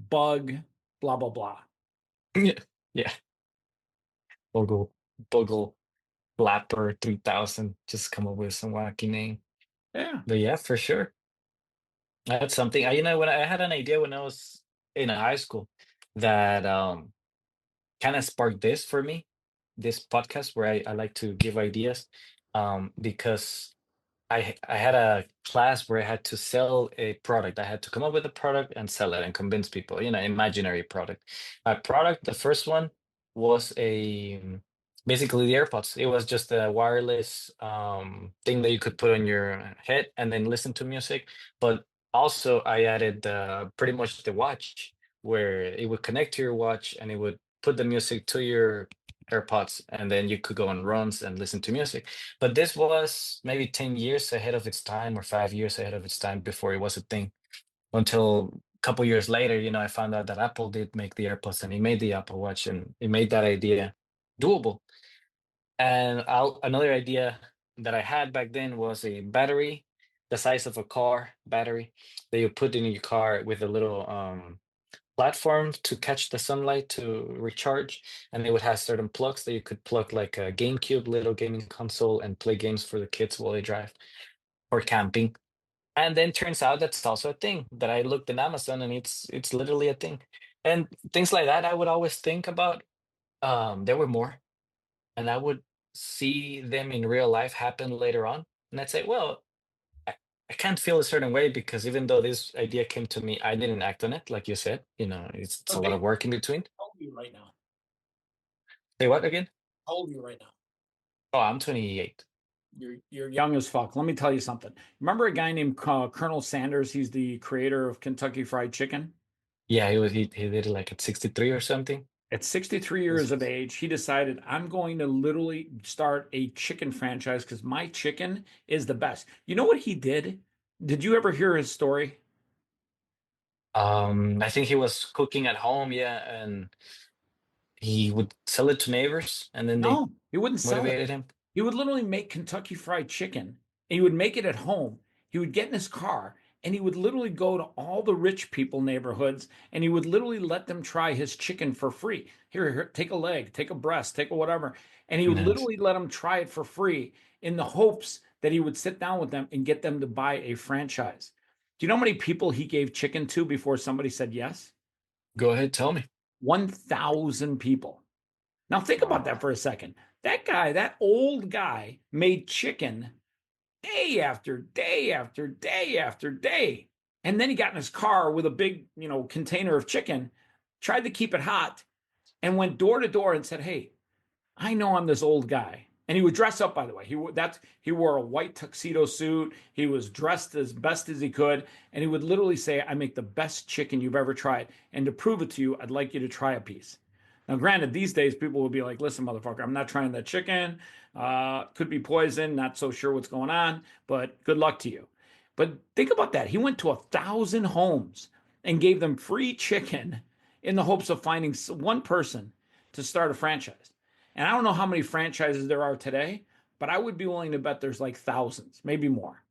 Speaker 2: bug, blah, blah, blah.
Speaker 1: Yeah. Yeah. Bogle, Bogle, Blapper 3000. Just come up with some wacky name.
Speaker 2: Yeah.
Speaker 1: But yeah, for sure. That's something. When I had an idea when I was in high school that kind of sparked this for me, this podcast where I like to give ideas, because I had a class where I had to sell a product. I had to come up with a product and sell it and convince people, imaginary product. My product, the first one was basically the AirPods. It was just a wireless thing that you could put on your head and then listen to music. But also I added pretty much the watch where it would connect to your watch and it would put the music to your AirPods and then you could go on runs and listen to music. But this was maybe 10 years ahead of its time or 5 years ahead of its time before it was a thing. Until a couple years later, I found out that Apple did make the AirPods and it made the Apple Watch and it made that idea doable. And another idea that I had back then was a battery, the size of a car battery that you put in your car with a little platform to catch the sunlight to recharge, and it would have certain plugs that you could plug like a GameCube little gaming console and play games for the kids while they drive or camping. And then turns out that's also a thing that I looked in Amazon and it's literally a thing. And things like that I would always think about. There were more and I would see them in real life happen later on. And I'd say, well, I, I can't feel a certain way because even though this idea came to me, I didn't act on it, like you said. It's
Speaker 2: So
Speaker 1: a lot
Speaker 2: Dave,
Speaker 1: of work in between.
Speaker 2: how old are you right now?
Speaker 1: Say what again?
Speaker 2: How old are you right now?
Speaker 1: Oh, I'm 28.
Speaker 2: You're young as fuck. Let me tell you something. Remember a guy named Colonel Sanders? He's the creator of Kentucky Fried Chicken.
Speaker 1: Yeah, he did it like at 63 or something.
Speaker 2: At 63 years
Speaker 1: It's-
Speaker 2: of age, he decided, I'm going to literally start a chicken franchise because my chicken is the best. You know what he did? Did you ever hear his story?
Speaker 1: I think he was cooking at home, yeah, and he would sell it to neighbors, and then they
Speaker 2: No, he wouldn't sell it.
Speaker 1: motivated him.
Speaker 2: He would literally make Kentucky Fried Chicken and he would make it at home. He would get in his car and he would literally go to all the rich people neighborhoods and he would literally let them try his chicken for free. Here, take a leg, take a breast, take a whatever. And he would
Speaker 1: Nice.
Speaker 2: literally let them try it for free in the hopes that he would sit down with them and get them to buy a franchise. Do you know how many people he gave chicken to before somebody said yes?
Speaker 1: Go ahead, tell me.
Speaker 2: 1,000 people. Now think about
Speaker 1: Wow.
Speaker 2: that for a second. That guy, that old guy, made chicken day after day after day after day. And then he got in his car with a big, container of chicken, tried to keep it hot, and went door to door and said, "Hey, I know I'm this old guy." And he would dress up, by the way. He wore a white tuxedo suit. He was dressed as best as he could, and he would literally say, "I make the best chicken you've ever tried, and to prove it to you, I'd like you to try a piece." Now, granted, these days people would be like, "Listen, motherfucker, I'm not trying that chicken. Could be poison. Not so sure what's going on, but good luck to you." But think about that. He went to 1,000 homes and gave them free chicken in the hopes of finding one person to start a franchise. And I don't know how many franchises there are today, but I would be willing to bet there's like thousands, maybe more.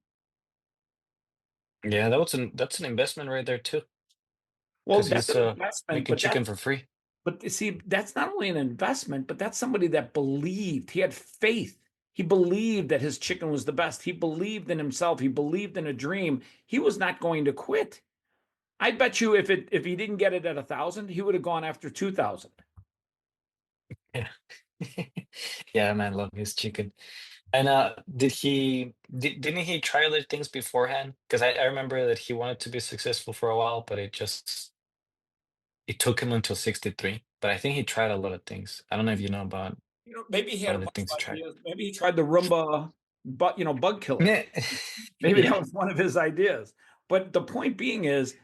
Speaker 1: Yeah, that's an investment right there too,
Speaker 2: Well,
Speaker 1: because
Speaker 2: that's
Speaker 1: he's
Speaker 2: an investment,
Speaker 1: making chicken for free.
Speaker 2: but see, that's not only an investment, but that's somebody that believed. He had faith. He believed that his chicken was the best. He believed in himself. He believed in a dream. He was not going to quit. I bet you if he didn't get it at 1,000, he would have gone after 2,000.
Speaker 1: Yeah. Yeah, man, love his chicken. And didn't he try other things beforehand? Because I remember that he wanted to be successful for a while, but it took him until 63. But I think he tried a lot of things. I don't know if you know about
Speaker 2: Maybe he
Speaker 1: what
Speaker 2: had a
Speaker 1: other
Speaker 2: bunch
Speaker 1: things he
Speaker 2: of
Speaker 1: tried.
Speaker 2: ideas. Maybe he tried the Roomba, but bug killer.
Speaker 1: Yeah.
Speaker 2: Maybe
Speaker 1: Yeah.
Speaker 2: that was one of his ideas. But the point being is,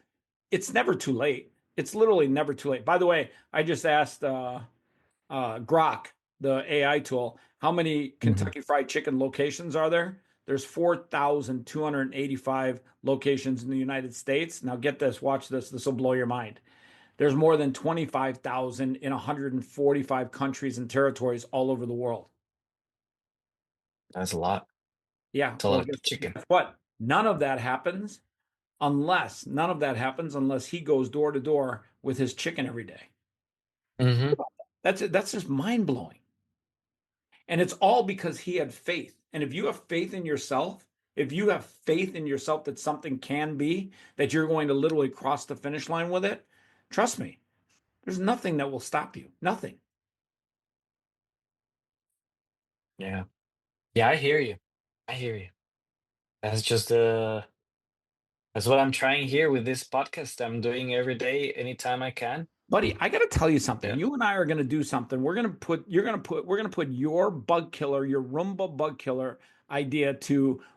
Speaker 2: it's never too late. It's literally never too late. By the way, I just asked Grok, the AI tool, how many
Speaker 1: Mhm.
Speaker 2: Kentucky Fried Chicken locations are there? There's 4,285 locations in the United States. Now get this, watch this. This will blow your mind. There's more than 25,000 in 145 countries and territories all over the world.
Speaker 1: That's a lot.
Speaker 2: Yeah,
Speaker 1: It's a
Speaker 2: well,
Speaker 1: lot of chicken.
Speaker 2: guess what? None of that happens unless none of that happens unless he goes door to door with his chicken every day.
Speaker 1: Hmm.
Speaker 2: That's just mind blowing. And it's all because he had faith. And if you have faith in yourself, if you have faith in yourself that something can be, that you're going to literally cross the finish line with it, trust me, there's nothing that will stop you. Nothing.
Speaker 1: Yeah. Yeah, I hear you. I hear you. That's just that's what I'm trying here with this podcast. I'm doing every day, anytime I can.
Speaker 2: Buddy, I got to tell you something.
Speaker 1: Yeah.
Speaker 2: You and I are going to do something. We're going to put your bug killer, your Roomba bug killer idea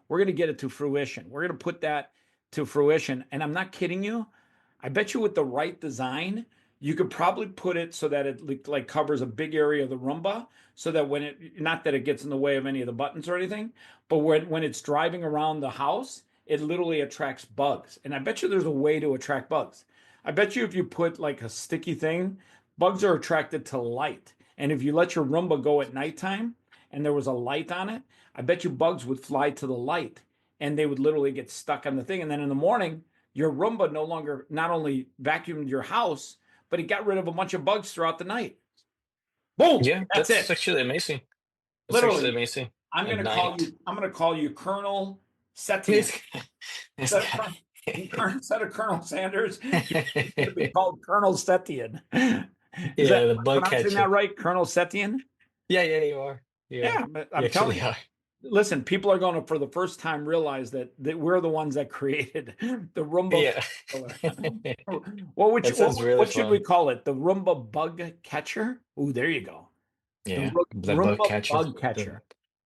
Speaker 2: we're going to get it to fruition. We're going to put that to fruition. And I'm not kidding you. I bet you with the right design, you could probably put it so that it like covers a big area of the Roomba so that not that it gets in the way of any of the buttons or anything, but when it's driving around the house, it literally attracts bugs. And I bet you there's a way to attract bugs. I bet you if you put like a sticky thing, bugs are attracted to light. And if you let your Roomba go at nighttime and there was a light on it, I bet you bugs would fly to the light and they would literally get stuck on the thing. And then in the morning, your Roomba no longer not only vacuumed your house, but it got rid of a bunch of bugs throughout the night. Boom!
Speaker 1: Yeah,
Speaker 2: That's
Speaker 1: that's
Speaker 2: it.
Speaker 1: actually amazing. That's actually
Speaker 2: Literally,
Speaker 1: amazing.
Speaker 2: I'm
Speaker 1: At
Speaker 2: gonna call
Speaker 1: night.
Speaker 2: you. I'm gonna call you Colonel Setian.
Speaker 1: This guy, this
Speaker 2: Instead
Speaker 1: guy.
Speaker 2: instead of Colonel Sanders, you're going to be called Colonel Setian. Is that
Speaker 1: Yeah, the
Speaker 2: am I
Speaker 1: bug
Speaker 2: pronouncing
Speaker 1: catcher.
Speaker 2: that right? Colonel Setian?
Speaker 1: Yeah, yeah, you are. You are.
Speaker 2: Yeah, but
Speaker 1: You
Speaker 2: I'm telling
Speaker 1: actually
Speaker 2: you.
Speaker 1: are.
Speaker 2: Listen, people are going to, for the first time, realize that we're the ones that created the Roomba
Speaker 1: Yeah.
Speaker 2: killer.
Speaker 1: That sounds really
Speaker 2: What should we
Speaker 1: fun.
Speaker 2: call it? The Roomba bug catcher? Ooh, there you go. The
Speaker 1: Yeah, the bug
Speaker 2: Roomba
Speaker 1: catcher,
Speaker 2: bug catcher.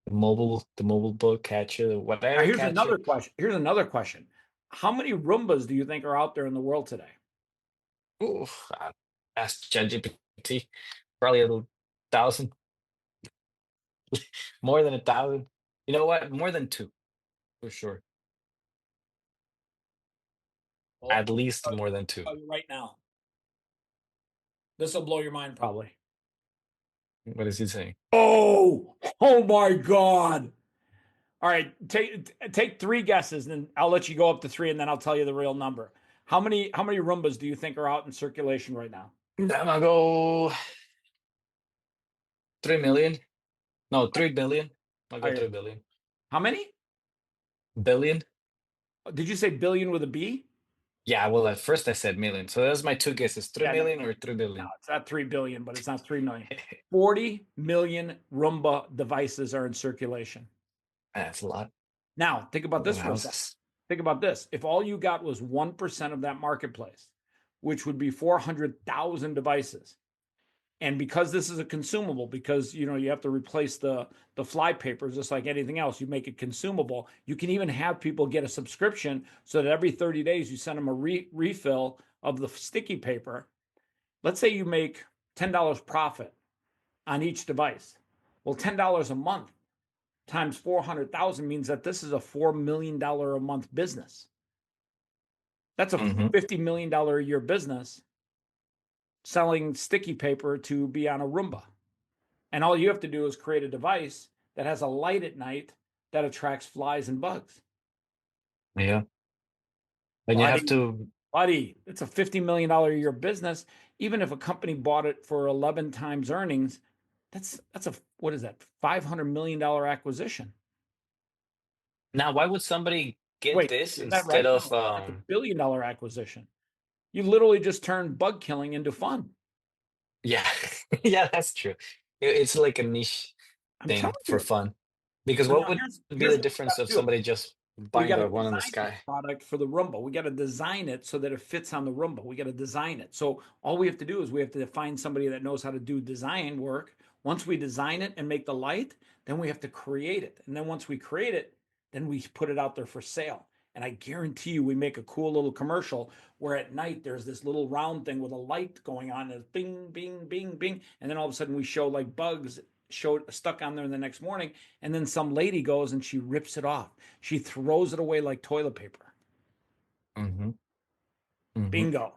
Speaker 1: the mobile bug catcher, the
Speaker 2: Now,
Speaker 1: whatever
Speaker 2: here's
Speaker 1: catcher.
Speaker 2: another question. Here's another question. How many Roombas do you think are out there in the world today?
Speaker 1: Ooh, ask ChatGPT. Probably 1,000, more than 1,000. You know what? More than two, for sure.
Speaker 2: Well,
Speaker 1: At least more than two.
Speaker 2: tell you right now. This will blow your mind probably.
Speaker 1: What is he saying?
Speaker 2: Oh my God. All right, take three guesses, and I'll let you go up to three, and then I'll tell you the real number. How many Roombas do you think are out in circulation right now?
Speaker 1: I'm gonna go 3 million. No, 3 billion. I'll
Speaker 2: All
Speaker 1: go
Speaker 2: right.
Speaker 1: 3 billion.
Speaker 2: How many?
Speaker 1: Billion?
Speaker 2: Did you say billion with a B?
Speaker 1: Yeah, well, at first I said million. So that's my two guesses, three
Speaker 2: Yeah, no,
Speaker 1: million or three
Speaker 2: no,
Speaker 1: billion.
Speaker 2: it's not 3 billion, but it's not 3 million. 40 million Roomba devices are in circulation.
Speaker 1: That's a lot.
Speaker 2: Now, think
Speaker 1: A
Speaker 2: about
Speaker 1: lot
Speaker 2: this
Speaker 1: of
Speaker 2: for a second.
Speaker 1: houses.
Speaker 2: Think about this. If all you got was 1% of that marketplace, which would be 400,000 devices, and because this is a consumable, because you have to replace the fly papers just like anything else, you make it consumable. You can even have people get a subscription so that every 30 days you send them a refill of the sticky paper. Let's say you make $10 profit on each device. Well, $10 a month times 400,000 means that this is a $4 million a month business. That's a
Speaker 1: Hmm.
Speaker 2: $50 million a year business selling sticky paper to be on a Roomba. And all you have to do is create a device that has a light at night that attracts flies and bugs.
Speaker 1: Yeah. And you have
Speaker 2: Buddy,
Speaker 1: to,
Speaker 2: buddy, it's a $50 million a year business. Even if a company bought it for 11 times earnings, that's a what is that? $500 million acquisition.
Speaker 1: now why would somebody get
Speaker 2: Wait,
Speaker 1: this
Speaker 2: is that
Speaker 1: instead
Speaker 2: right?
Speaker 1: of
Speaker 2: No, that's $1 billion acquisition. You literally just turned bug killing into fun.
Speaker 1: yeah. Yeah, that's true. It's like a niche
Speaker 2: I'm telling
Speaker 1: thing for
Speaker 2: you.
Speaker 1: fun. Because
Speaker 2: So
Speaker 1: what
Speaker 2: now
Speaker 1: would be
Speaker 2: here's
Speaker 1: the
Speaker 2: what we got
Speaker 1: difference of
Speaker 2: to do.
Speaker 1: somebody just
Speaker 2: We
Speaker 1: buying
Speaker 2: got to
Speaker 1: the one in the
Speaker 2: design this
Speaker 1: sky?
Speaker 2: product for the Roomba. We got to design it so that it fits on the Roomba. We got to design it. So all we have to do is we have to find somebody that knows how to do design work. Once we design it and make the light, then we have to create it. And then once we create it, then we put it out there for sale. And I guarantee you, we make a cool little commercial where at night there's this little round thing with a light going on, and it's bing, bing, bing, bing, and then all of a sudden we show like bugs showed stuck on there the next morning, and then some lady goes and she rips it off. She throws it away like toilet paper.
Speaker 1: Hmm. Hmm.
Speaker 2: Bingo.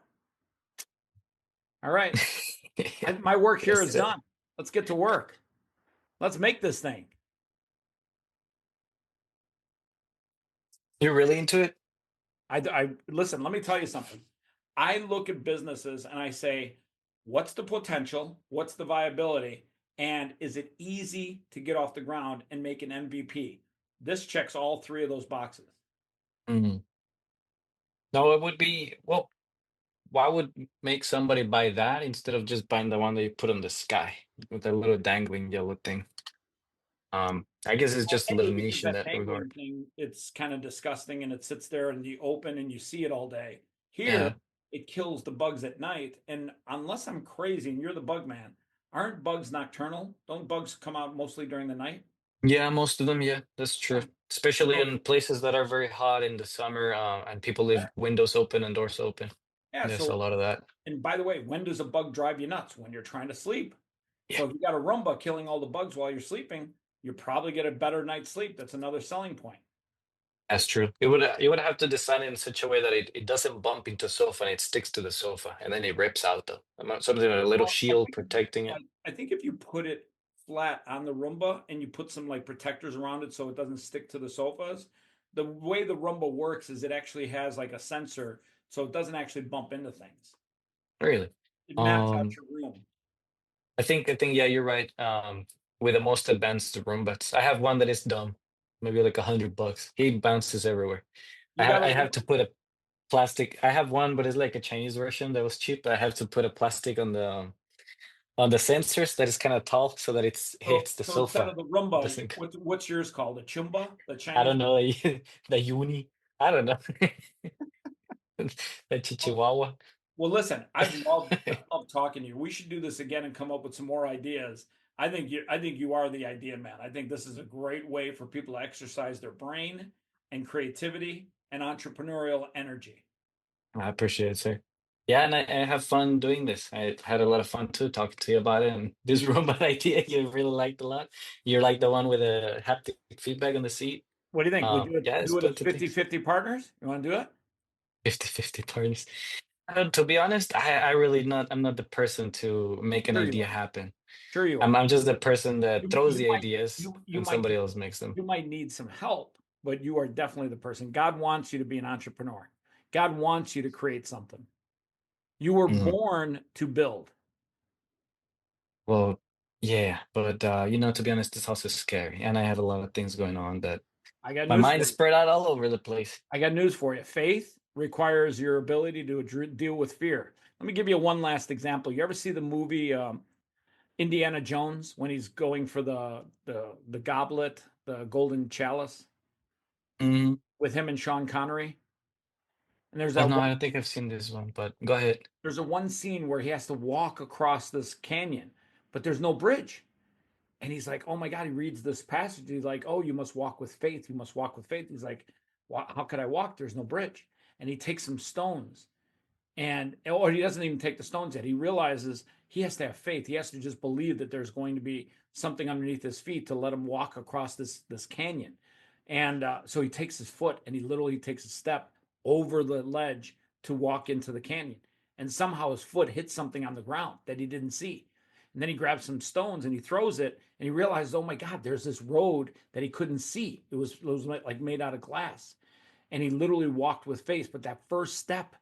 Speaker 2: All right.
Speaker 1: Yeah.
Speaker 2: My work here
Speaker 1: That's
Speaker 2: is
Speaker 1: it.
Speaker 2: done. Let's get to work. Let's make this thing.
Speaker 1: You're really into it?
Speaker 2: I listen. Let me tell you something. I look at businesses and I say, what's the potential? What's the viability? And is it easy to get off the ground and make an MVP? This checks all three of those boxes.
Speaker 1: Mm. No, it would be well. Why would make somebody buy that instead of just buying the one that you put on the sky with that little dangling yellow thing? I guess it's just a little
Speaker 2: A, because
Speaker 1: niche in
Speaker 2: that
Speaker 1: that
Speaker 2: dangling
Speaker 1: regard.
Speaker 2: thing, it's kind of disgusting and it sits there in the open and you see it all day. Here,
Speaker 1: Yeah,
Speaker 2: it kills the bugs at night. And unless I'm crazy and you're the bug man, aren't bugs nocturnal? Don't bugs come out mostly during the night?
Speaker 1: yeah, most of them. Yeah, that's true.
Speaker 2: Yeah.
Speaker 1: Especially
Speaker 2: So,
Speaker 1: in places that are very hot in the summer, and people leave windows open and doors open.
Speaker 2: yeah.
Speaker 1: There's a lot of that.
Speaker 2: And by the way, when does a bug drive you nuts? When you're trying to sleep.
Speaker 1: Yeah,
Speaker 2: So if you got a Roomba killing all the bugs while you're sleeping, you probably get a better night's sleep. That's another selling point.
Speaker 1: that's true. You would have to design it in such a way that it doesn't bump into sofa and it sticks to the sofa and then it rips out though. Something like a little
Speaker 2: Well,
Speaker 1: shield protecting it.
Speaker 2: I think if you put it flat on the Roomba and you put some like protectors around it so it doesn't stick to the sofas, the way the Roomba works is it actually has like a sensor so it doesn't actually bump into things.
Speaker 1: Really.
Speaker 2: It maps out
Speaker 1: Um,
Speaker 2: your room.
Speaker 1: I think yeah, you're right. With the most advanced Roombas, I have one that is dumb, maybe like $100. He bounces everywhere.
Speaker 2: You got a
Speaker 1: I have to
Speaker 2: Roomba?
Speaker 1: put a plastic. I have one, but it's like a Chinese version that was cheap. I have to put a plastic on the sensors that is kind of tall so that it
Speaker 2: So
Speaker 1: hits the
Speaker 2: so instead of
Speaker 1: sofa.
Speaker 2: the
Speaker 1: It
Speaker 2: Roomba,
Speaker 1: doesn't.
Speaker 2: what's yours called? A Chumba? The
Speaker 1: I
Speaker 2: Chinese
Speaker 1: don't know the uni. I don't know the
Speaker 2: one?
Speaker 1: Chihuahua.
Speaker 2: Well, listen, I've loved talking to you. We should do this again and come up with some more ideas. I think you are the idea man. I think this is a great way for people to exercise their brain and creativity and entrepreneurial energy.
Speaker 1: I appreciate it, sir. Yeah, and I have fun doing this. I had a lot of fun too talking to you about it. And this robot idea you really liked a lot. You're like the one with a haptic feedback on the seat.
Speaker 2: What do you think? We
Speaker 1: Yeah, it's
Speaker 2: do it as
Speaker 1: plenty of
Speaker 2: 50
Speaker 1: things.
Speaker 2: 50 partners? You want to do it?
Speaker 1: 50-50 parties. To be honest, I'm not the person to make an
Speaker 2: Sure you
Speaker 1: idea
Speaker 2: are.
Speaker 1: happen.
Speaker 2: Sure you are.
Speaker 1: I'm just the person that throws
Speaker 2: You
Speaker 1: the
Speaker 2: might
Speaker 1: ideas
Speaker 2: you
Speaker 1: and
Speaker 2: might
Speaker 1: somebody else makes them.
Speaker 2: you might need some help, but you are definitely the person. God wants you to be an entrepreneur. God wants you to create something. You were
Speaker 1: Mm.
Speaker 2: born to build.
Speaker 1: Well, yeah, but to be honest, it's also scary. And I have a lot of things going on that
Speaker 2: I got
Speaker 1: my
Speaker 2: news
Speaker 1: mind
Speaker 2: for
Speaker 1: is
Speaker 2: you.
Speaker 1: spread out all over the place.
Speaker 2: I got news for you. Faith requires your ability to deal with fear. Let me give you one last example. You ever see the movie Indiana Jones when he's going for the goblet, the golden chalice,
Speaker 1: Mhm.
Speaker 2: with him and Sean Connery? And
Speaker 1: Oh no, I don't think I've seen this one, but go ahead.
Speaker 2: there's a one scene where he has to walk across this canyon, but there's no bridge. And he's like, "Oh my God!" He reads this passage. He's like, "Oh, you must walk with faith. You must walk with faith." He's like, "How could I walk? There's no bridge." And he takes some stones and or he doesn't even take the stones yet. He realizes he has to have faith. He has to just believe that there's going to be something underneath his feet to let him walk across this canyon. And so he takes his foot and he literally takes a step over the ledge to walk into the canyon. And somehow his foot hits something on the ground that he didn't see. And then he grabs some stones and he throws it and he realizes, oh my God, there's this road that he couldn't see. It was like made out of glass. And he literally walked with faith. But that first step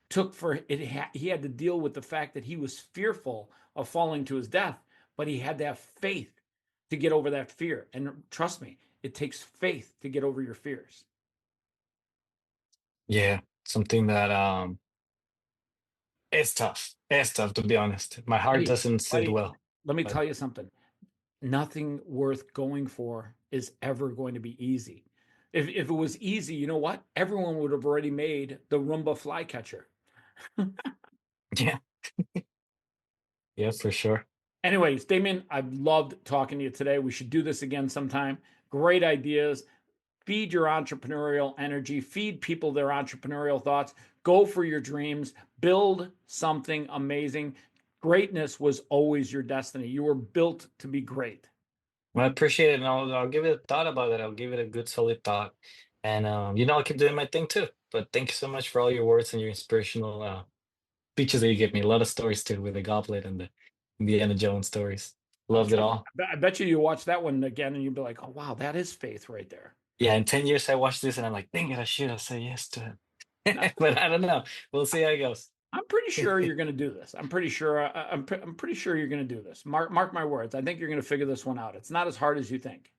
Speaker 2: took for it, he had to deal with the fact that he was fearful of falling to his death, but he had to have faith to get over that fear. And trust me, it takes faith to get over your fears.
Speaker 1: Yeah, something that it's tough. It's tough to be honest. My heart
Speaker 2: Buddy,
Speaker 1: doesn't sit
Speaker 2: buddy,
Speaker 1: well.
Speaker 2: let me
Speaker 1: But
Speaker 2: tell you something. Nothing worth going for is ever going to be easy. If it was easy, you know what? Everyone would have already made the Roomba flycatcher.
Speaker 1: yeah, yeah, for sure.
Speaker 2: Anyways, Damien, I've loved talking to you today. We should do this again sometime. Great ideas. Feed your entrepreneurial energy, feed people their entrepreneurial thoughts, go for your dreams, build something amazing. Greatness was always your destiny. You were built to be great.
Speaker 1: Well, I appreciate it, and I'll give it a thought about it. I'll give it a good solid thought, and I'll keep doing my thing too. But thank you so much for all your words and your inspirational speeches that you gave me. A lot of stories too with the goblet and the Indiana Jones stories. Loved it
Speaker 2: Trust me,
Speaker 1: all.
Speaker 2: I bet you watch that one again and you'd be like, oh, wow, that is faith right there.
Speaker 1: Yeah, in 10 years I watched this and I'm like, dang it, I should have said yes to it.
Speaker 2: No,
Speaker 1: but I don't know. We'll see how it goes.
Speaker 2: I'm pretty sure you're going to do this. I'm pretty sure. I'm pretty sure you're going to do this. Mark my words. I think you're going to figure this one out. It's not as hard as you think.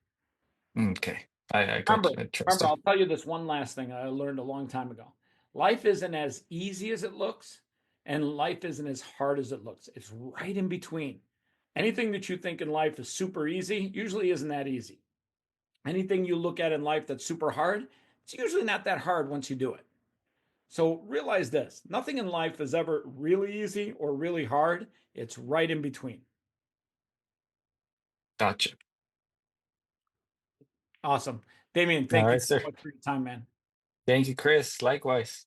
Speaker 1: Okay. I got
Speaker 2: Remember,
Speaker 1: you. I trust
Speaker 2: remember.
Speaker 1: you.
Speaker 2: I'll tell you this one last thing I learned a long time ago. Life isn't as easy as it looks, and life isn't as hard as it looks. It's right in between. Anything that you think in life is super easy usually isn't that easy. Anything you look at in life that's super hard, it's usually not that hard once you do it. So realize this, nothing in life is ever really easy or really hard. It's right in between.
Speaker 1: Gotcha.
Speaker 2: Awesome. Damian,
Speaker 1: All
Speaker 2: thank you
Speaker 1: right,
Speaker 2: so
Speaker 1: sir.
Speaker 2: much for your time, man.
Speaker 1: Thank you, Chris. Likewise.